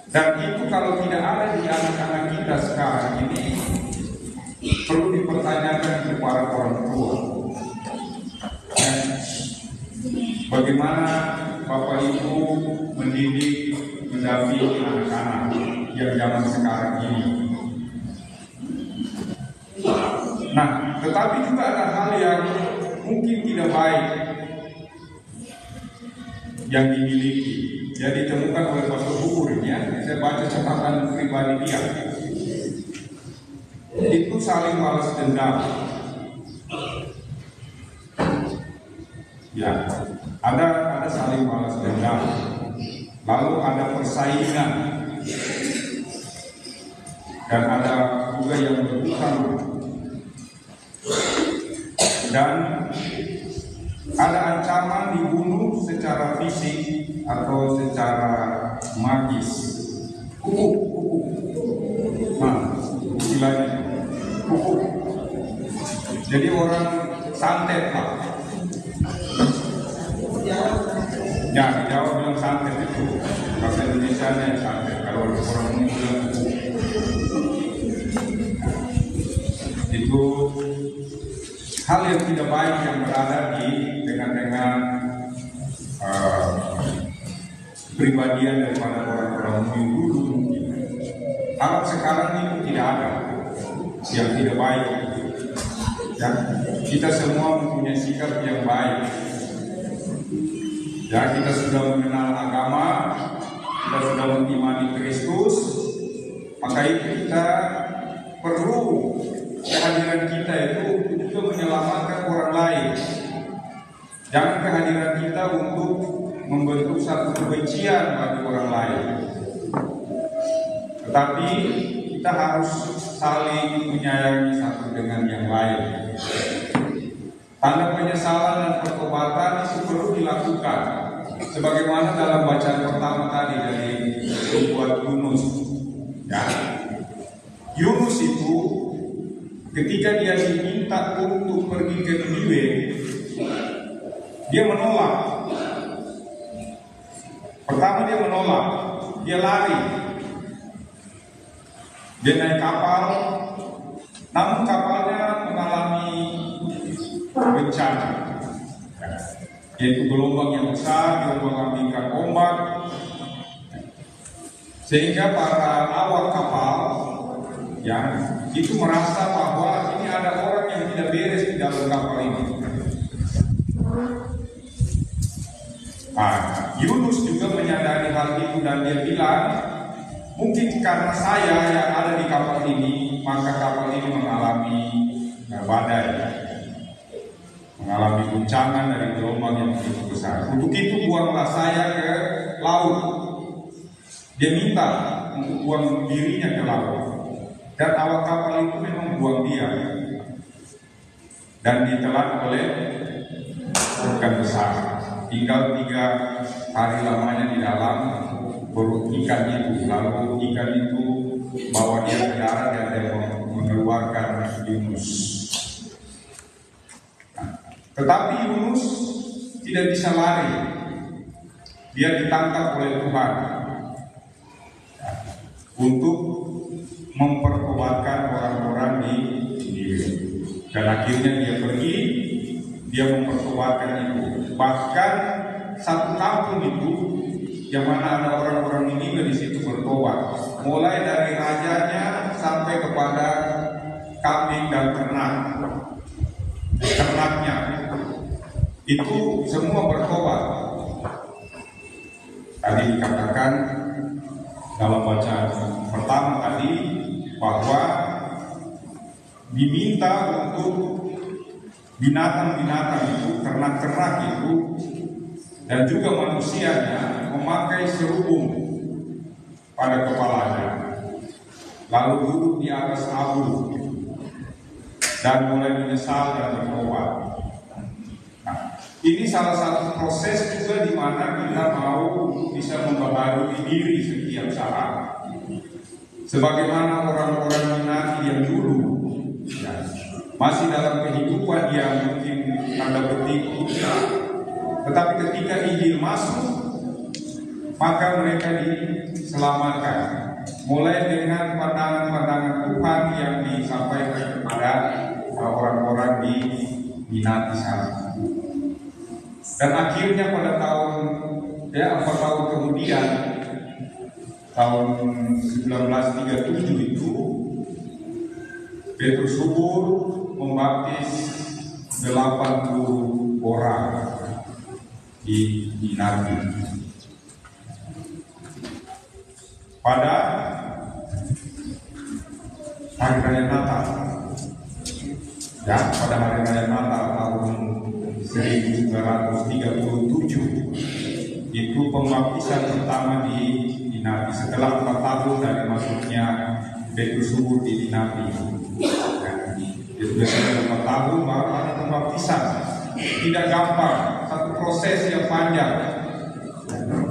Dan itu kalau tidak ada di anak-anak kita sekarang ini, perlu dipertanyakan kepada orang tua. Bagaimana Bapak Ibu mendidik, mendampingi anak-anak yang zaman sekarang ini. Nah, tetapi juga ada hal yang mungkin tidak baik yang dimiliki. Jadi ditemukan oleh Pastor Bukur ya. Saya baca catatan pribadi dia. Itu saling balas dendam. Ya, ada saling balas dendam. Lalu ada persaingan. Dan ada juga yang berhutang. Dan ada ancaman dibunuh secara fisik atau secara magis. Nah, istilahnya jadi orang santet lah. Ya, di Jawa bilang santet itu. Bahasa Indonesia nya santet. Kalau orang ini bilang itu hal yang tidak baik yang berada di dengan pribadian daripada orang-orang dulu mungkin. Kalau sekarang itu tidak ada yang tidak baik. Ya, kita semua mempunyai sikap yang baik. Ya, kita sudah mengenal agama, kita sudah mengimani Kristus, maka itu kita perlu kehadiran kita itu juga menyelamatkan orang lain. Jangan kehadiran kita untuk membentuk satu kebencian bagi orang lain. Tetapi kita harus saling menyayangi satu dengan yang lain. Tanda penyesalan dan pertobatan itu perlu dilakukan. Sebagaimana dalam bacaan pertama tadi dari buat Yunus. Ya. Yunus itu ketika dia diminta untuk pergi ke Niniwe, dia menolak. Pertama dia menolak, dia lari. Dia naik kapal, namun kapalnya mengalami bencana, yaitu gelombang yang besar, gelombang ambingkan ombak, sehingga para awak kapal yang itu merasa bahwa ini ada orang yang tidak beres di dalam kapal ini. Yunus juga menyadari hal itu dan dia bilang, mungkin karena saya yang ada di kapal ini, maka kapal ini mengalami badai, mengalami guncangan dari gelombang yang begitu besar. Untuk itu buanglah saya ke laut. Dia minta untuk buang dirinya ke laut. Dan awak kapal itu memang buang dia. Dan ditelan oleh ikan besar. Tinggal 3 hari lamanya di dalam perut ikan itu. Lalu ikan itu bawa dia ke darat dan dia mengeluarkan Yunus. Tetapi Yunus tidak bisa lari. Dia ditangkap oleh Tuhan untuk mempertobatkan orang-orang di Niniwe. Dan akhirnya dia pergi, dia mempertobatkan itu. Bahkan satu kampung itu yang mana ada orang-orang Niniwe di situ bertobat. Mulai dari rajanya sampai kepada kambing dan ternaknya itu semua bertobat. Tadi dikatakan dalam bacaan pertama tadi bahwa diminta untuk binatang-binatang itu, ternak-ternak itu, dan juga manusianya memakai serubung pada kepalanya. lalu duduk di atas abu dan mulai menyesal dan bertobat. Nah, ini salah satu proses juga di mana kita mau bisa membaharui diri setiap saat. Sebagaimana orang-orang Yunani yang dulu masih dalam kehidupan yang mungkin tanda petik indah, tetapi ketika Injil masuk, maka mereka diselamatkan. Mulai dengan pandangan-pandangan Tuhan yang disampaikan kepada orang-orang di Nati sana. Dan akhirnya pada tahun 4 tahun kemudian, tahun 1937 itu, Petrus Subur membaptis 80 orang di Nati. Pada hari raya Natal, ya, pada hari raya Natal tahun 1937 itu pembaptisan pertama di Nati setelah 4 tahun dari masuknya Petrus Subur di Nati. Itu sudah 4 tahun baru ada pembaptisan. Tidak gampang, satu proses yang panjang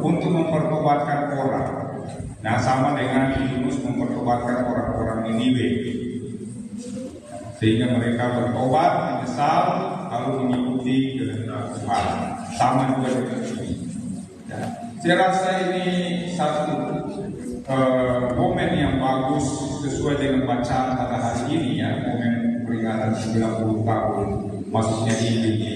untuk mempertobatkan orang. Nah, sama dengan Yunus mempertobatkan orang-orang Niniwe, sehingga mereka bertobat, menyesal, lalu mengikuti kehendak Tuhan. Sama juga dengan ini. Ya. Saya rasa ini satu momen yang bagus sesuai dengan bacaan pada hari ini, ya, momen peringatan 90 tahun masuknya ini di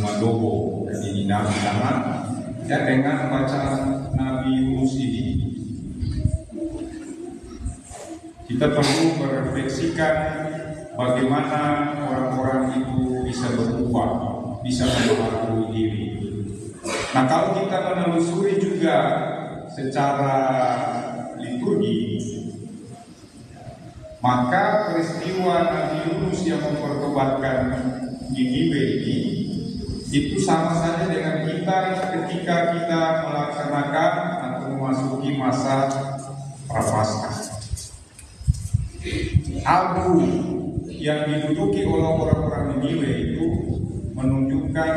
Madobo dan di Ninawi sana, ya, dengan bacaan Nabi Yunus ini. Kita perlu merefleksikan bagaimana orang-orang itu bisa berubah, bisa membaharui diri. Nah, kalau kita menelusuri juga secara liturgi, maka peristiwa Nabi Yunus yang mempertobatkan Niniwe ini itu sama saja dengan kita ketika kita melaksanakan atau memasuki masa Prapaskah. Abu yang diduduki oleh orang-orang Niniwe itu menunjukkan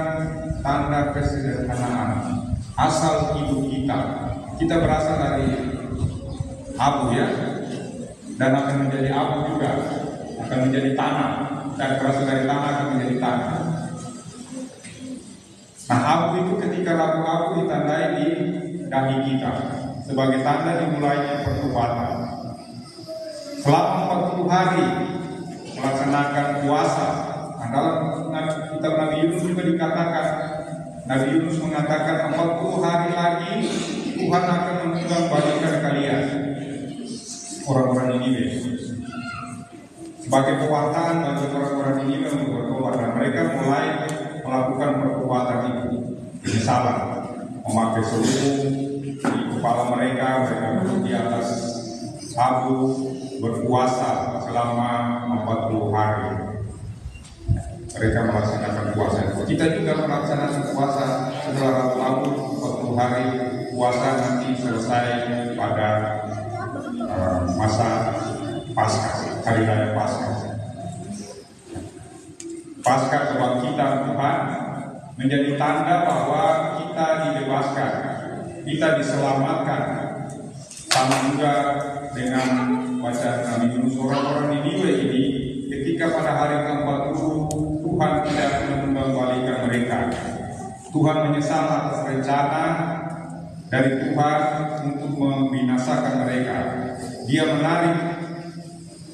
tanda kesederhanaan asal hidup kita. Kita berasal dari abu, ya, dan akan menjadi abu juga, akan menjadi tanah, dan berasal dari tanah akan menjadi tanah. Nah, abu itu ketika abu-abu ditandai di dahi kita sebagai tanda dimulainya pertobatan. Selama 40 hari melaksanakan puasa. Nah, dalam kitab Nabi Yunus juga dikatakan, Nabi Yunus mengatakan 40 hari lagi Tuhan akan mengembalikan kalian, orang-orang Niniwe, sebagai pewartaan bagi orang-orang Niniwe untuk bertobat. Dan mereka mulai melakukan pertobatan itu, penyesalan, memakai seluruh di kepala mereka duduk di atas abu, berpuasa selama 40 hari. Mereka melaksanakan puasa. Kita juga melaksanakan puasa setelah abu 40 hari puasa nanti selesai pada masa Paskah, hari raya Paskah. Paskah kebangkitan Tuhan menjadi tanda bahwa kita dibebaskan, kita diselamatkan. Sama juga dengan bacaan Nabi Yunus, orang-orang Niniwe ini ketika pada hari ke-40 Tuhan tidak mengembalikan mereka. Tuhan menyesal atas rencana dari Tuhan untuk membinasakan mereka. Dia menarik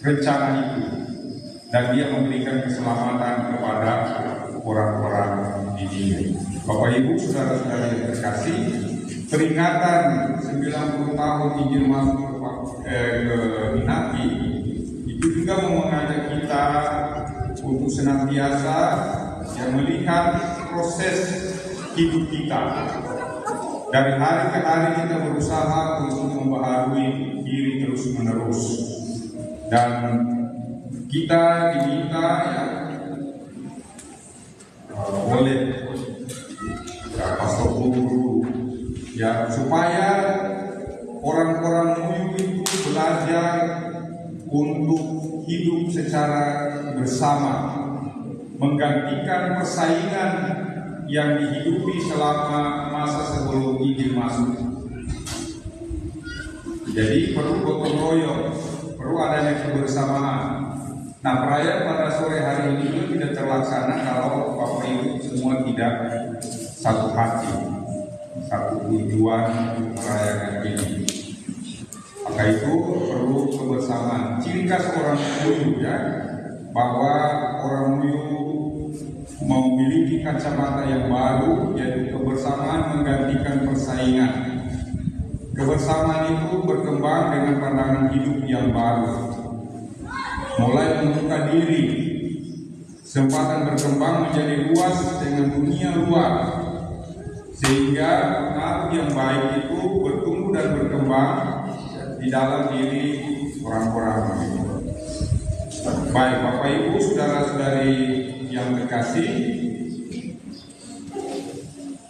rencana itu dan dia memberikan keselamatan kepada orang-orang Niniwe. Bapak Ibu, saudara-saudara yang terkasih, peringatan 90 tahun Injil masuk ke Ninawi itu juga mengajak kita untuk senantiasa yang melihat proses hidup kita. Dari hari ke hari kita berusaha untuk membaharui diri terus menerus, dan kita diminta, ya, oleh pastor guru, ya, supaya orang-orang Muyuk itu belajar untuk hidup secara bersama, menggantikan persaingan yang dihidupi selama masa sebelum Injil masuk. Jadi perlu gotong royong, perlu adanya kebersamaan. Nah, perayaan pada sore hari ini tidak terlaksana kalau Bapak Ibu semua tidak satu hati, satu tujuan merayakan ini. Maka itu perlu kebersamaan. Ciri khas orang Muyu ya, bahwa orang Muyu memiliki kacamata yang baru, yaitu kebersamaan menggantikan persaingan. Kebersamaan itu berkembang dengan pandangan hidup yang baru, mulai membuka diri, kesempatan berkembang menjadi luas dengan dunia luar, sehingga pengaruh yang baik itu bertumbuh dan berkembang di dalam diri orang-orang itu. Baik Bapak Ibu, saudara-saudari yang terkasih,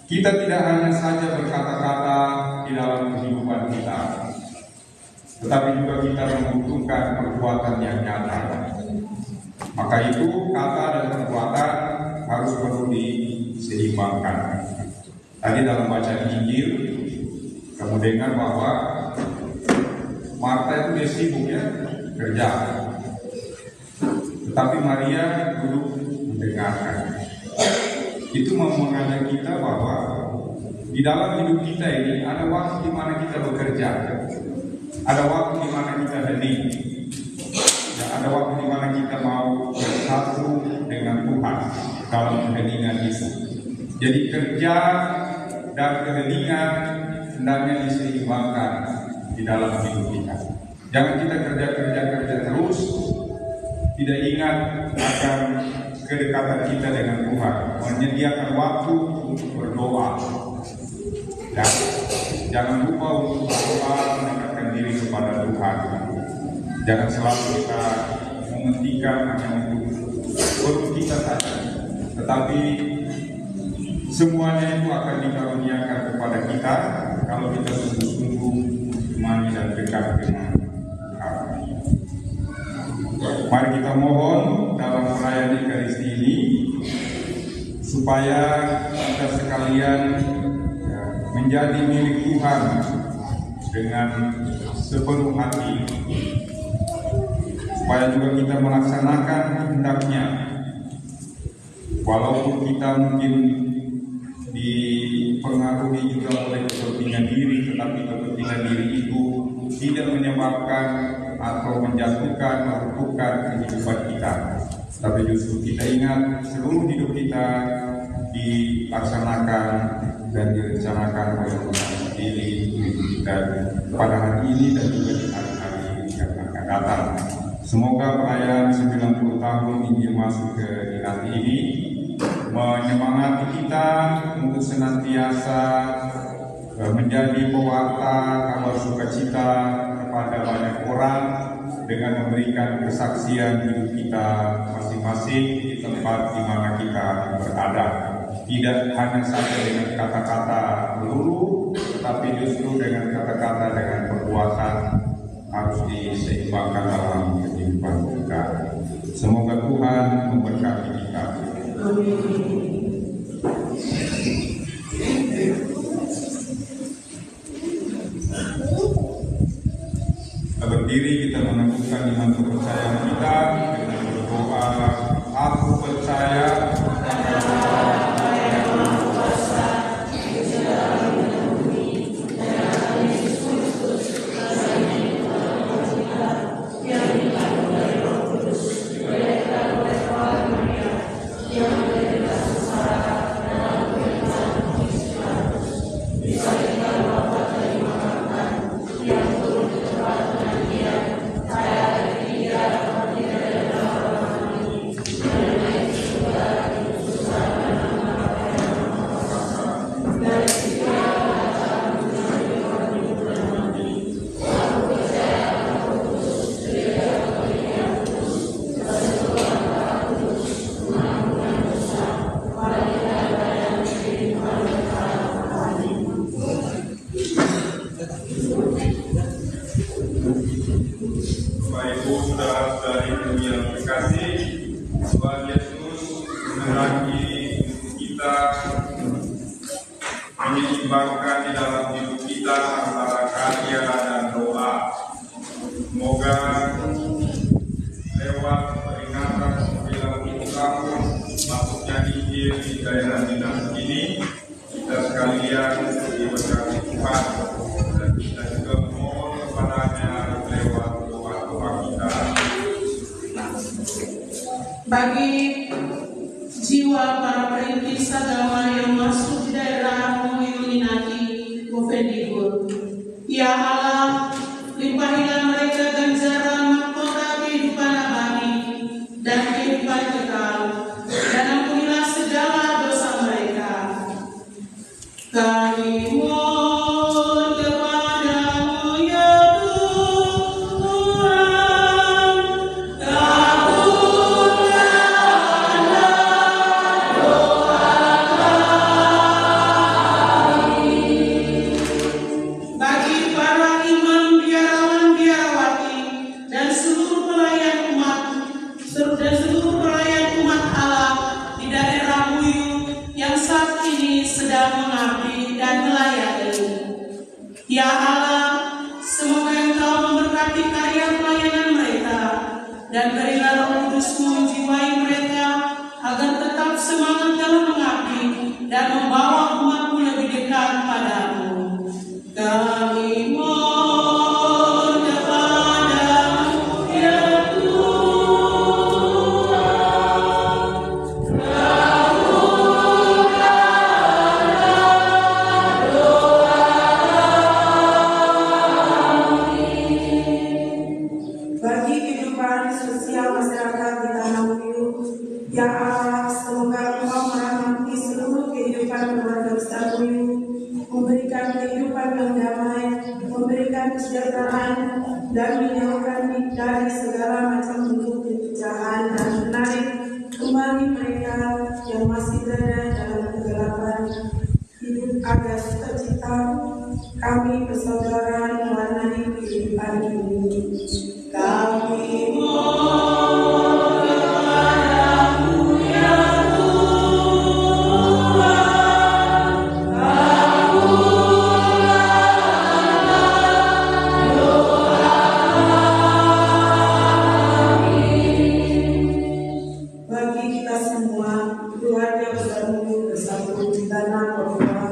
kita tidak hanya saja berkata-kata di dalam kehidupan kita, tetapi juga kita membutuhkan perbuatan yang nyata. Maka itu kata dan perbuatan harus perlu diseimbangkan. Tadi dalam bacaan Injil kamu dengar bahwa Marta itu dia sibuk ya kerja, tetapi Maria duduk mendengarkan. Itu mau mengajak kita bahwa di dalam hidup kita ini ada waktu di mana kita bekerja, ada waktu di mana kita hening, ya, ada waktu di mana kita mau bersatu dengan Tuhan dalam keheningan itu. Jadi kerja dan keheningan hendaknya diseimbangkan di dalam hidup kita. Jangan kita kerja terus, tidak ingat akan kedekatan kita dengan Tuhan, menyediakan waktu untuk berdoa. Dan jangan lupa untuk berdoa mendekatkan diri kepada Tuhan. Jangan selalu kita mementingkan hanya untuk perut kita saja, tetapi semuanya itu akan dikaruniakan kepada kita kalau kita sungguh-sungguh imani dan dekat dengan Tuhan. Mari kita mohon dalam perayaan Ekaristi ini supaya kita sekalian menjadi milik Tuhan dengan sepenuh hati, supaya juga kita melaksanakan kehendak-Nya, walaupun kita mungkin dipengaruhi juga oleh kepentingan diri, tetapi kepentingan diri itu tidak menyebabkan atau menjatuhkan, meruntuhkan kehidupan kita. Tapi justru kita ingat seluruh hidup kita dilaksanakan dan direncanakan oleh Tuhan sendiri kita pada hari ini dan juga di hari-hari yang akan datang. Semoga perayaan 90 tahun Injil masuk ke Dinasti ini menyemangati kita untuk senantiasa menjadi pewarta kabar sukacita kepada banyak orang dengan memberikan kesaksian hidup kita masing-masing di tempat di mana kita berada. Tidak hanya saja dengan kata-kata melulu, tetapi justru dengan kata-kata dengan perbuatan harus diseimbangkan dalam kehidupan kita. Semoga Tuhan memberkati kita. Kita berdiri, kita meneguhkan iman kepercayaan kita dengan berdoa. Aku percaya persembahkan di dalam hidup kita antara karya dan doa. Semoga lewat peringatan 90 tahun masuknya Injil di daerah dinas ini, kita sekalian diberkati Tuhan dan kita juga memohon kepadanya lewat doa-doa kita. Bagi jiwa para perintis agama yang masuk di daerah Moyoninaki, Bovendigul, ya Allah, limpahilah mereka ganjaran mahkota kehidupan abadi dan kehidupan kekal, dan ampunilah segala dosa mereka. Kami mohon kepadamu ya Tuhan, bagi para imam, biarawan, biarawati, dan seluruh pelayan umat Allah di daerah Buyu yang saat ini sedang mengabdi dan melayani. Ya Allah, semoga Engkau memberkati karya pelayanan mereka dan berilah Roh Kudus menjiwai mereka agar tetap semangat dalam mengabdi dan membawa umatmu lebih dekat padamu. Kami mohon kepadamu ya Bagi kehidupan sosial masyarakat di Tanah Buyu, ya Allah, semoga Engkau merahmati seluruh kehidupan keluarga besar Buyu, memberikan kehidupan yang damai, memberikan kesejahteraan, dan menjauhkan dari segala macam bentuk perpecahan dan menarik kembali mereka yang masih berada dalam kegelapan hidup agar sukacita kami bersaudara mewarnai kehidupan ini. Kami mohon kepadamu ya bagi kita semua, keluarga besar Buyu bersatu di tanah Papua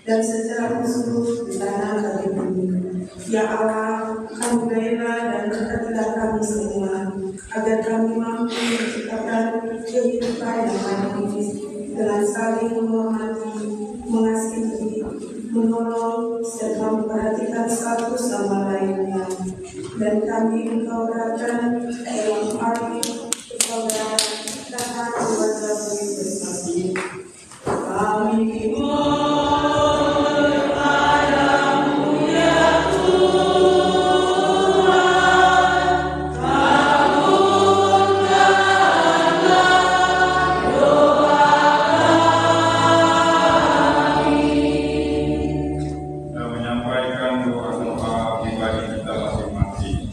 dan secara khusus di tanah Kalimantan. Ya Allah, anugerailah dan berkatilah kami semua agar kami mampu menciptakan kehidupan yang harmonis dengan saling menghormati, mengasihi, menolong, serta memperhatikan satu sama lainnya. Dan kami Engkau berikan dalam arti persaudaraan dan keluarga Buyu bersatu. Kami mohon kepadamu ya Dan menyampaikan doa-doa pribadi kita masing-masing.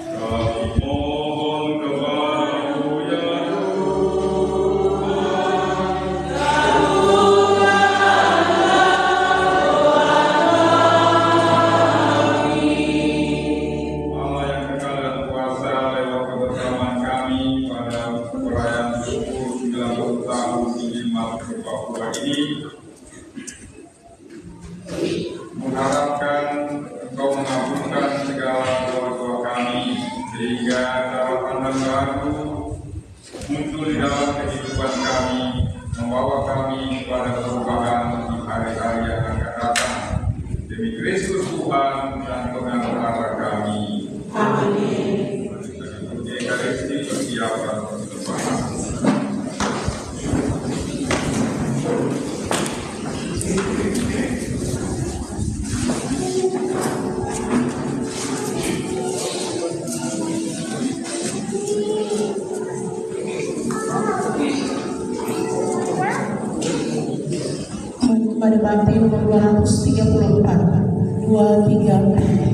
Kami mohon kepadamu ya Allah yang kekal dan kuasa, lewat kebersamaan kami pada perayaan syukur 90 tahun Injil masuk ke Papua ini, mengharapkan Engkau mengabulkan segala doa-doa kami, sehingga cara pandang baru muncul di dalam kehidupan kami, membawa kami kepada perubahan di hari-hari yang akan datang. Demi Kristus Tuhan dan pengantar kami. Amin. Ekaristi persiapan persembahan. pada bakti nomor 234. 234.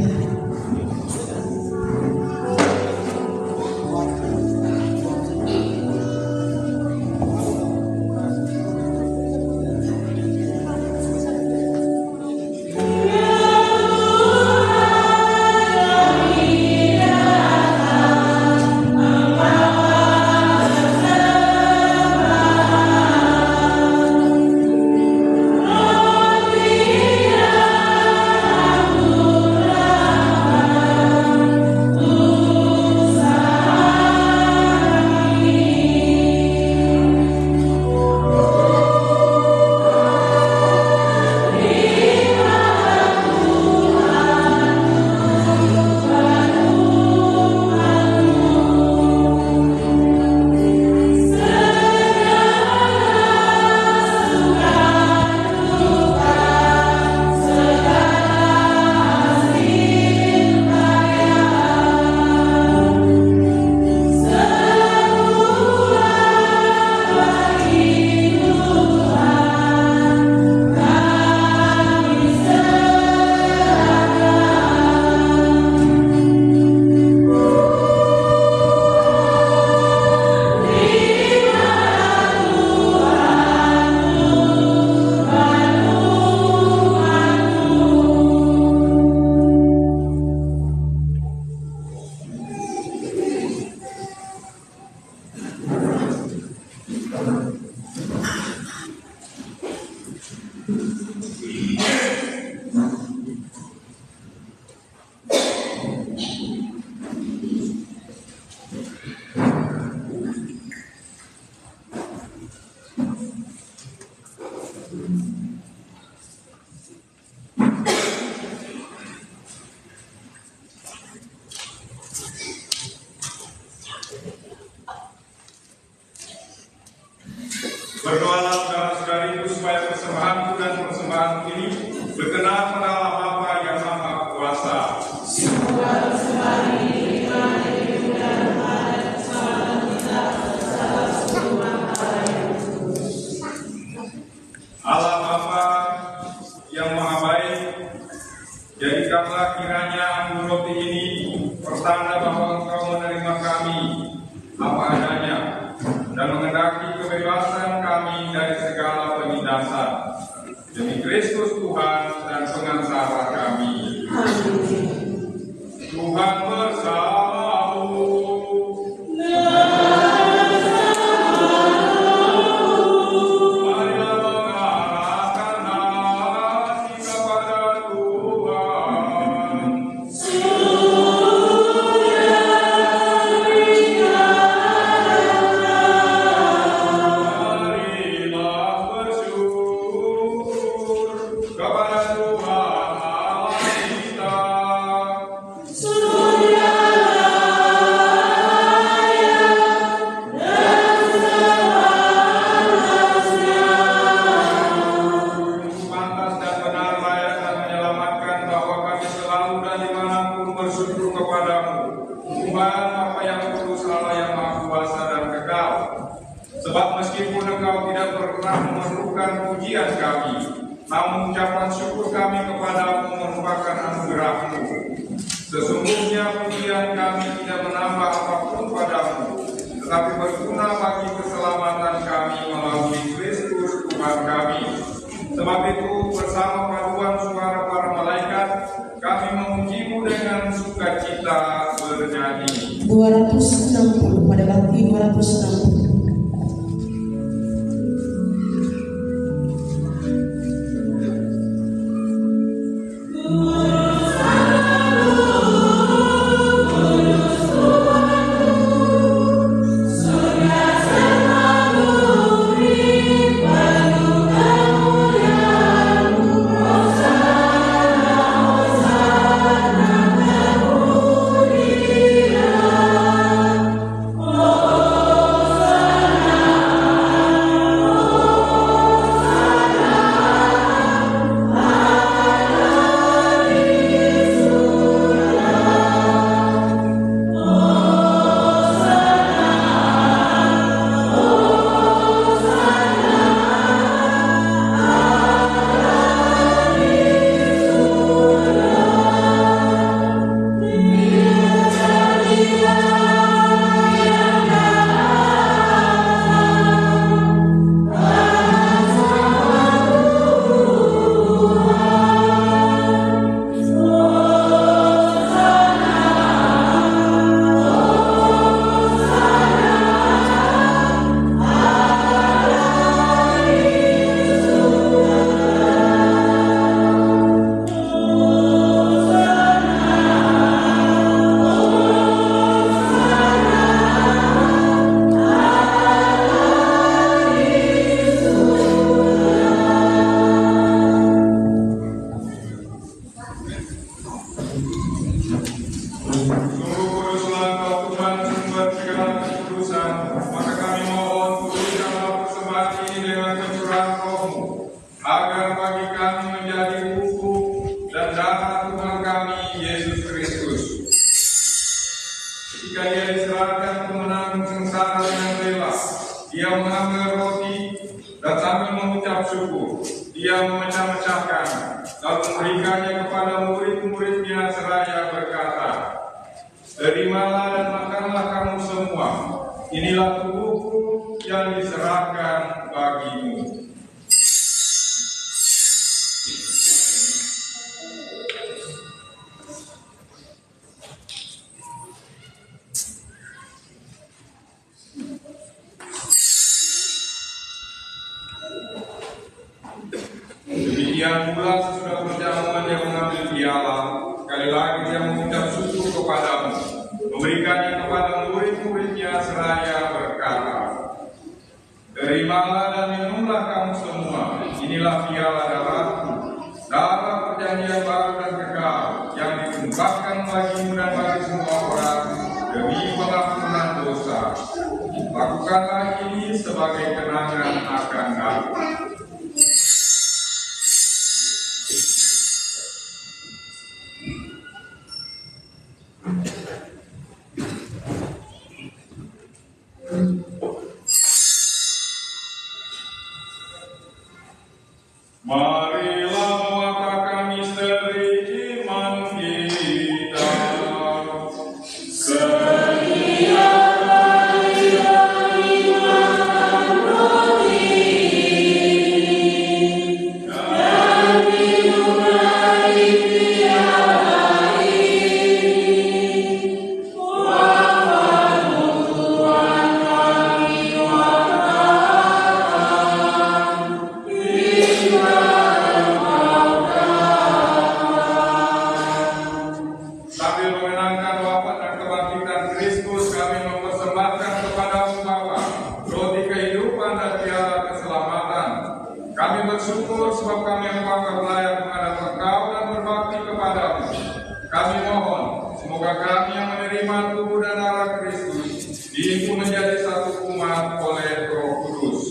Berdoalah saudara-saudariku supaya persembahanku dan persembahanku ini berkenan pada Allah Bapa yang Maha Kuasa. Semoga persembahan ini diterima dari Bunda dan kesalahan kita serta semua hal yang kudus. Allah Bapa yang Maha Baik, jadikanlah kiranya anggur roti ini pertanda bahwa Engkau menerima kami apa adanya dan mengendaki kebebasan kami dari segala penindasan. Demi Kristus Tuhan dan pengantar kami. Tuhan bersamamu. Marilah mengarahkan hati kepada Tuhan. Marilah bersyukur kepada Tuhan Allah kita. Pantas dan benar, layak dan menyelamatkan bahwa kami selalu dan dimanapun bersyukur kepadamu, Tuhan Bapa yang kudus, Allah yang Maha Kuasa dan kekal. Sebab meskipun Engkau tidak pernah memerlukan pujian kami, namun ucapan syukur kami kepadamu merupakan anugerah-Mu. Sesungguhnya pujian kami tidak menambah apapun padamu, tetapi berguna bagi keselamatan kami melalui Kristus Tuhan kami. Sebab itu bersama paduan suara para malaikat, kami memuji-Mu dengan sukacita bernyanyi. 260 pada bakti 260. Oh maka kami mohon turunkanlah persembahan ini dengan pencurahan Roh-Mu, agar bagi kami menjadi tubuh dan darah Tuhan kami Yesus Kristus. Ketika Dia diserahkan untuk menanggung sengsara dengan rela, Dia mengambil roti dan sambil mengucap syukur, Dia memecah-mecahkan, lalu memberikannya kepada murid-muridnya seraya berkata, "Terimalah dan makanlah kamu semua, inilah tubuhku yang diserahkan bagimu." Demikian pula sesudah perjamuan Dia mengambil piala, sekali lagi Dia mengucap syukur kepadamu, memberikannya kepada murid-muridnya seraya berkata, "Terimalah dan minumlah kamu semua, inilah piala darahku, darah perjanjian baru dan kekal, yang ditumpahkan bagimu dan bagi semua orang demi pengampunan dosa. Lakukanlah ini sebagai kenangan akan aku." Marilah muatakan misteri iman kita. Sambil mengenangkan wafat dan kebangkitan Kristus, kami mempersembahkan kepadamu Bapa roti kehidupan dan piala keselamatan. Kami bersyukur sebab kami Engkau berlayar menghadap Engkau dan berbakti kepadamu. Kami mohon, semoga kami yang menerima tubuh dan darah Kristus diimpun menjadi satu umat oleh Roh Kudus.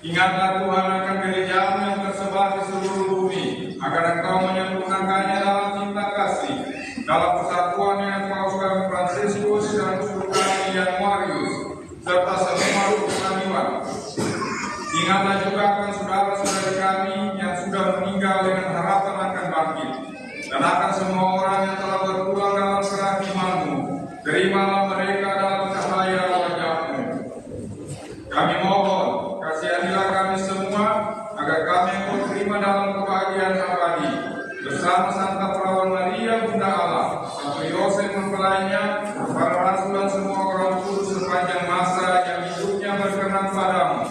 Ingatlah Tuhan akan gereja-Mu yang tersebar di seluruh bumi, agar Engkau menyempurnakannya dalam cinta kasih, dalam persatuan dengan Paus kami Fransiskus dan uskup kami Jan Marius, serta semua rukun iman. Ingatlah juga akan saudara-saudari kami yang sudah meninggal dengan harapan akan bangkit, dan akan semua orang yang telah berpulang dalam kerah iman-Mu. Terimalah mereka dalam cahaya wajah-Mu. Kami mohon, kasihanilah kami semua, agar kami Engkau terima dalam kebahagiaan abadi, bersama Santa Perawan Maria Bunda Allah, Santo Yosef mempelainya, para rasul dan semua orang kudus sepanjang masa yang hidupnya berkenan padamu.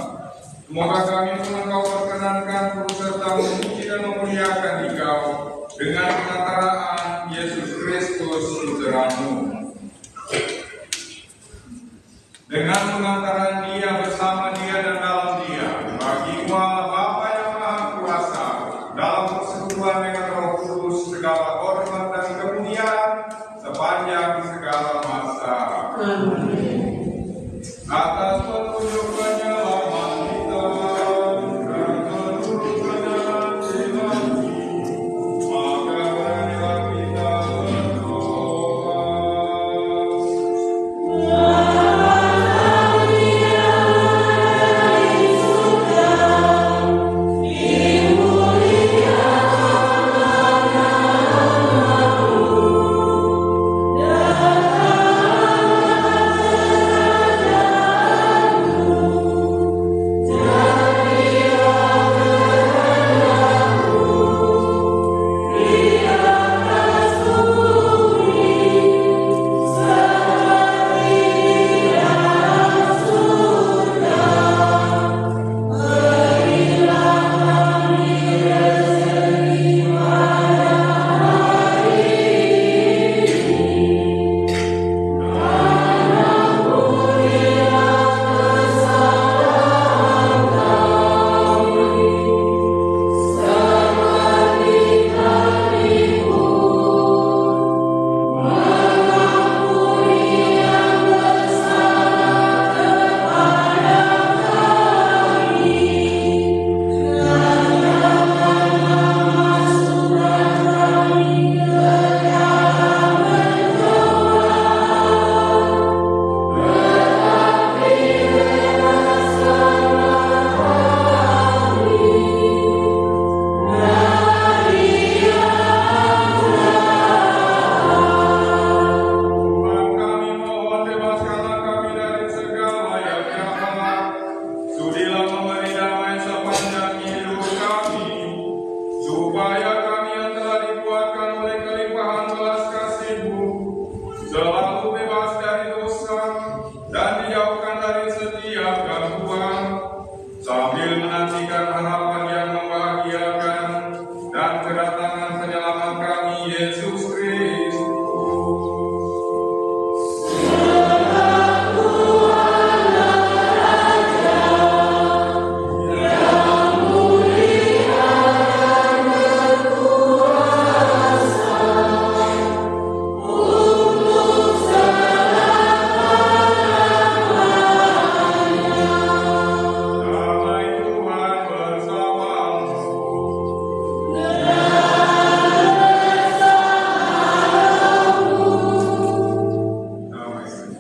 Semoga kami pun Engkau perkenankan turut serta memuji dan memuliakan Engkau dengan pengantaraan Yesus Kristus Putra-Mu. Dengan pengantaran Dia, bersama Dia dan dalam Dia, bagi Allah Bapa yang Maha Kuasa, dalam persekutuan dengan Roh Kudus, segala hormat dan kemuliaan sepanjang segala masa. Atas petunjuk penyelamat kita dan menurut penyajian maka beranilah kita berdoa. Amin.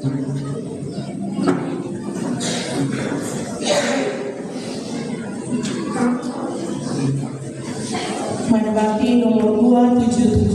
Main bakti nomor 277.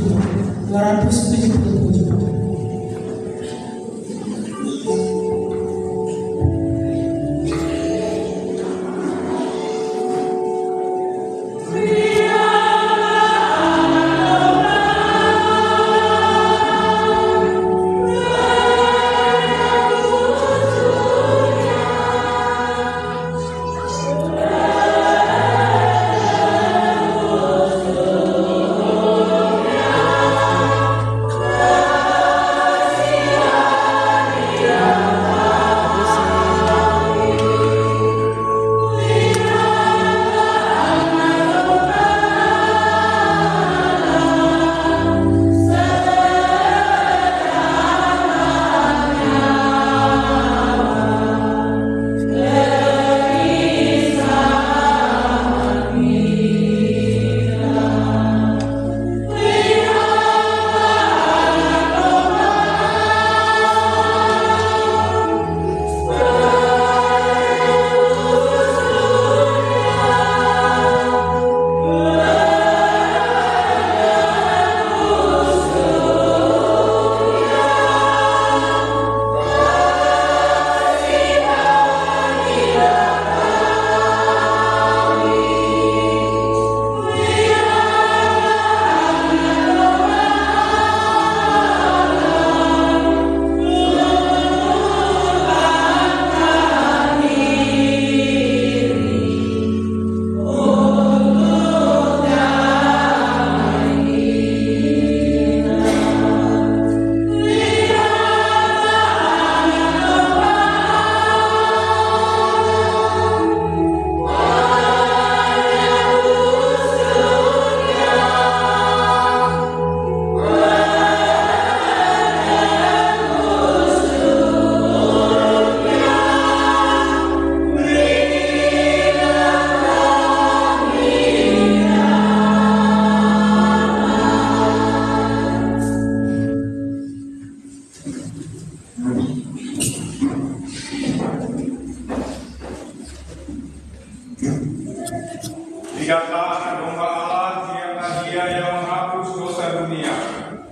Lihatlah domba Allah, dialah Dia yang menghapus dosa dunia.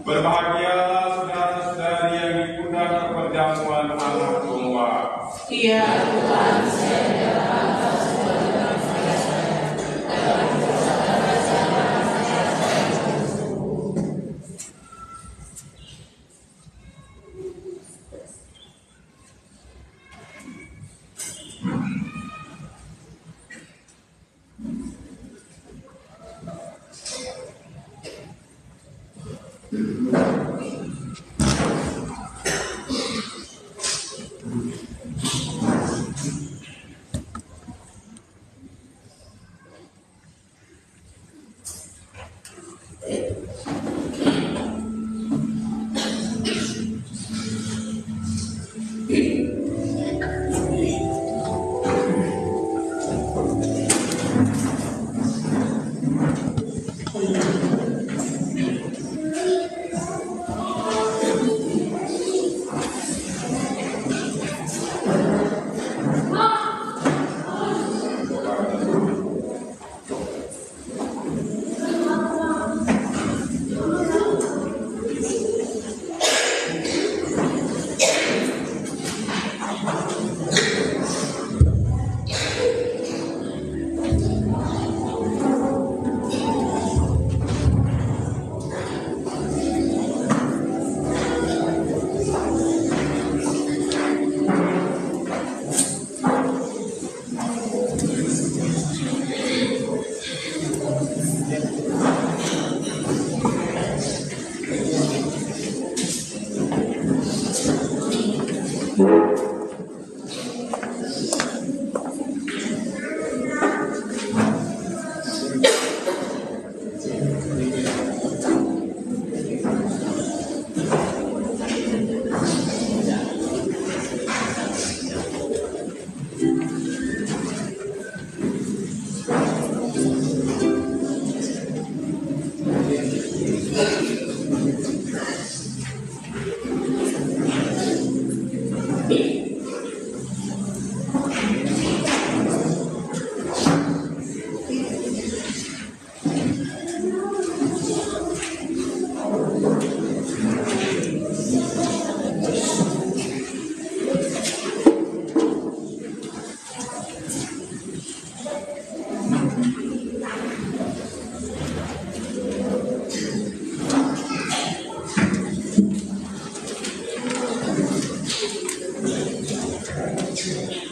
Berbahagialah saudara-saudari yang diundang ke perjamuan anak domba. Iya Tuhan, saya datang Yesus,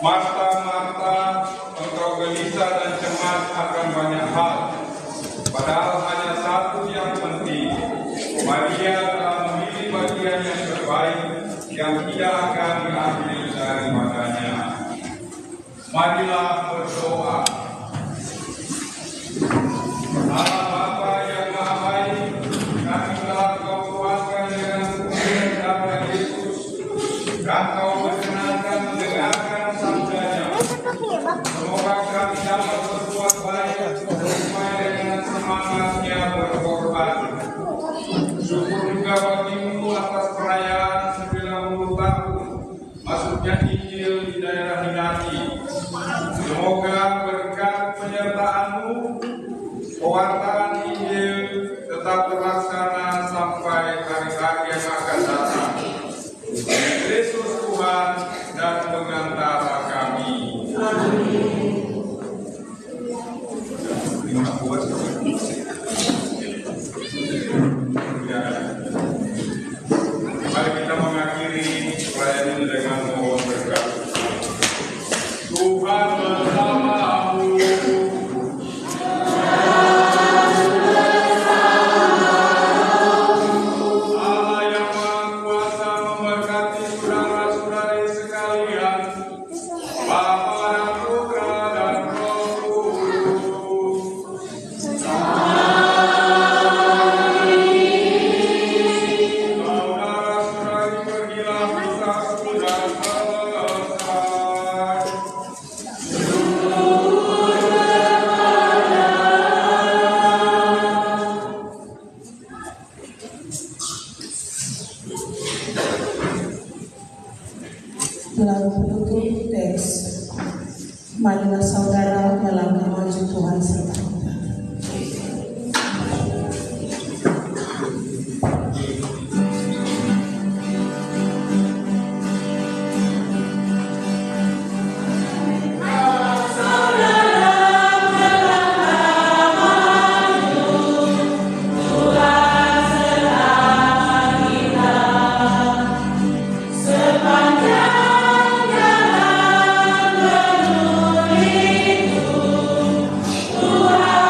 Marta, engkau gelisah dan cemas akan banyak hal, padahal hanya satu yang penting. Maria telah memilih bagian yang terbaik yang tidak akan diambil daripadanya. Marilah berdoa. Allah Bapa yang Maha Baik, kami telah Kau kuatkan dengan kemuliaan darah Yesus, dan Kau berkenankan mendengarkan sabdanya. Semoga kami dapat berbuat baik sesuai dengan semangatnya berkorban. Syukur juga bagimu atas perayaan 90 tahun masuknya Injil di daerah Hinati. Semoga berkat penyertaan-Mu, pewartaan Injil tetap terlaksana sampai hari-hari yang akan datang. Kristus Tuhan dan pengantara kami. Amin. Mari kita mengakhiri perayaan ini dengan mohon berkat. Tuhan bersamamu. Allah yang Maha Kuasa memberkati saudara-saudari sekalian, Bapa dan Putra dan Roh Kudus. Saudara-saudari, pergilah misa sudah selesai. Lalu penutup teks, marilah saudara melangkah maju Tuhan serta kita. Kurang.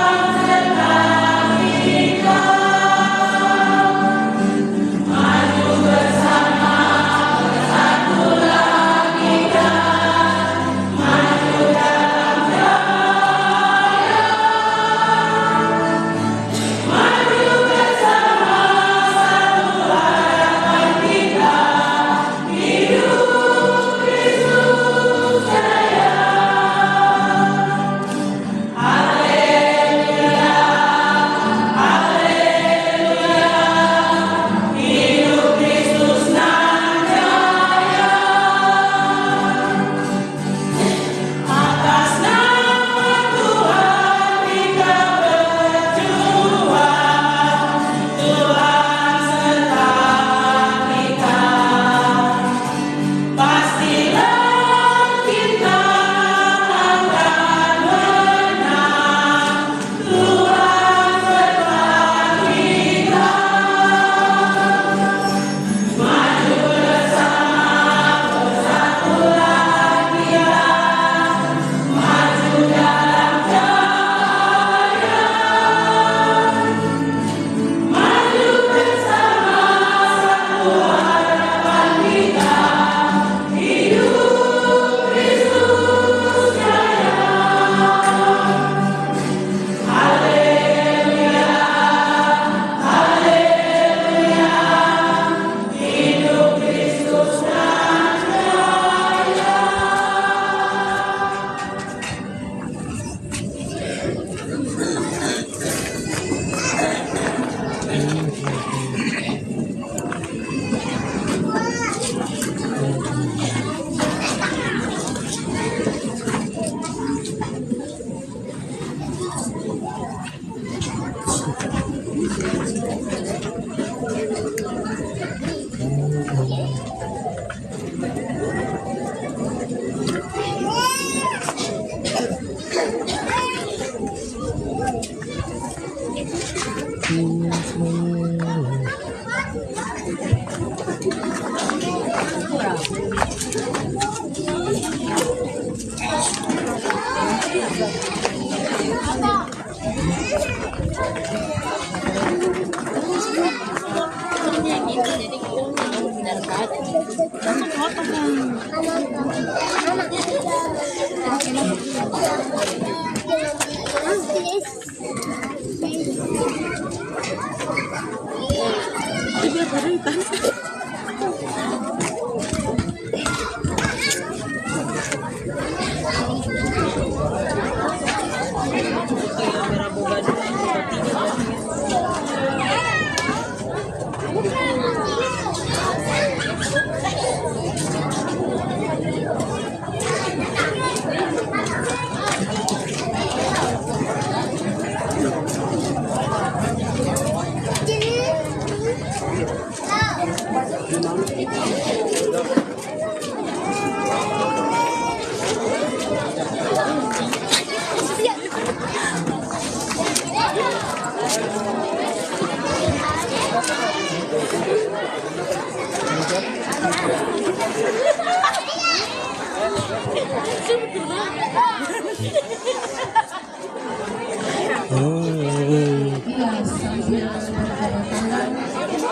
Iya, sambil berjabat tangan kita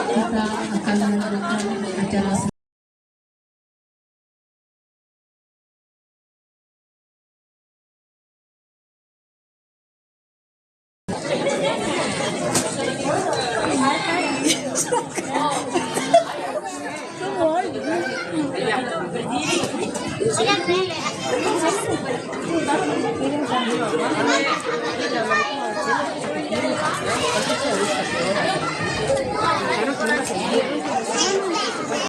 akan melakukan acara Siap,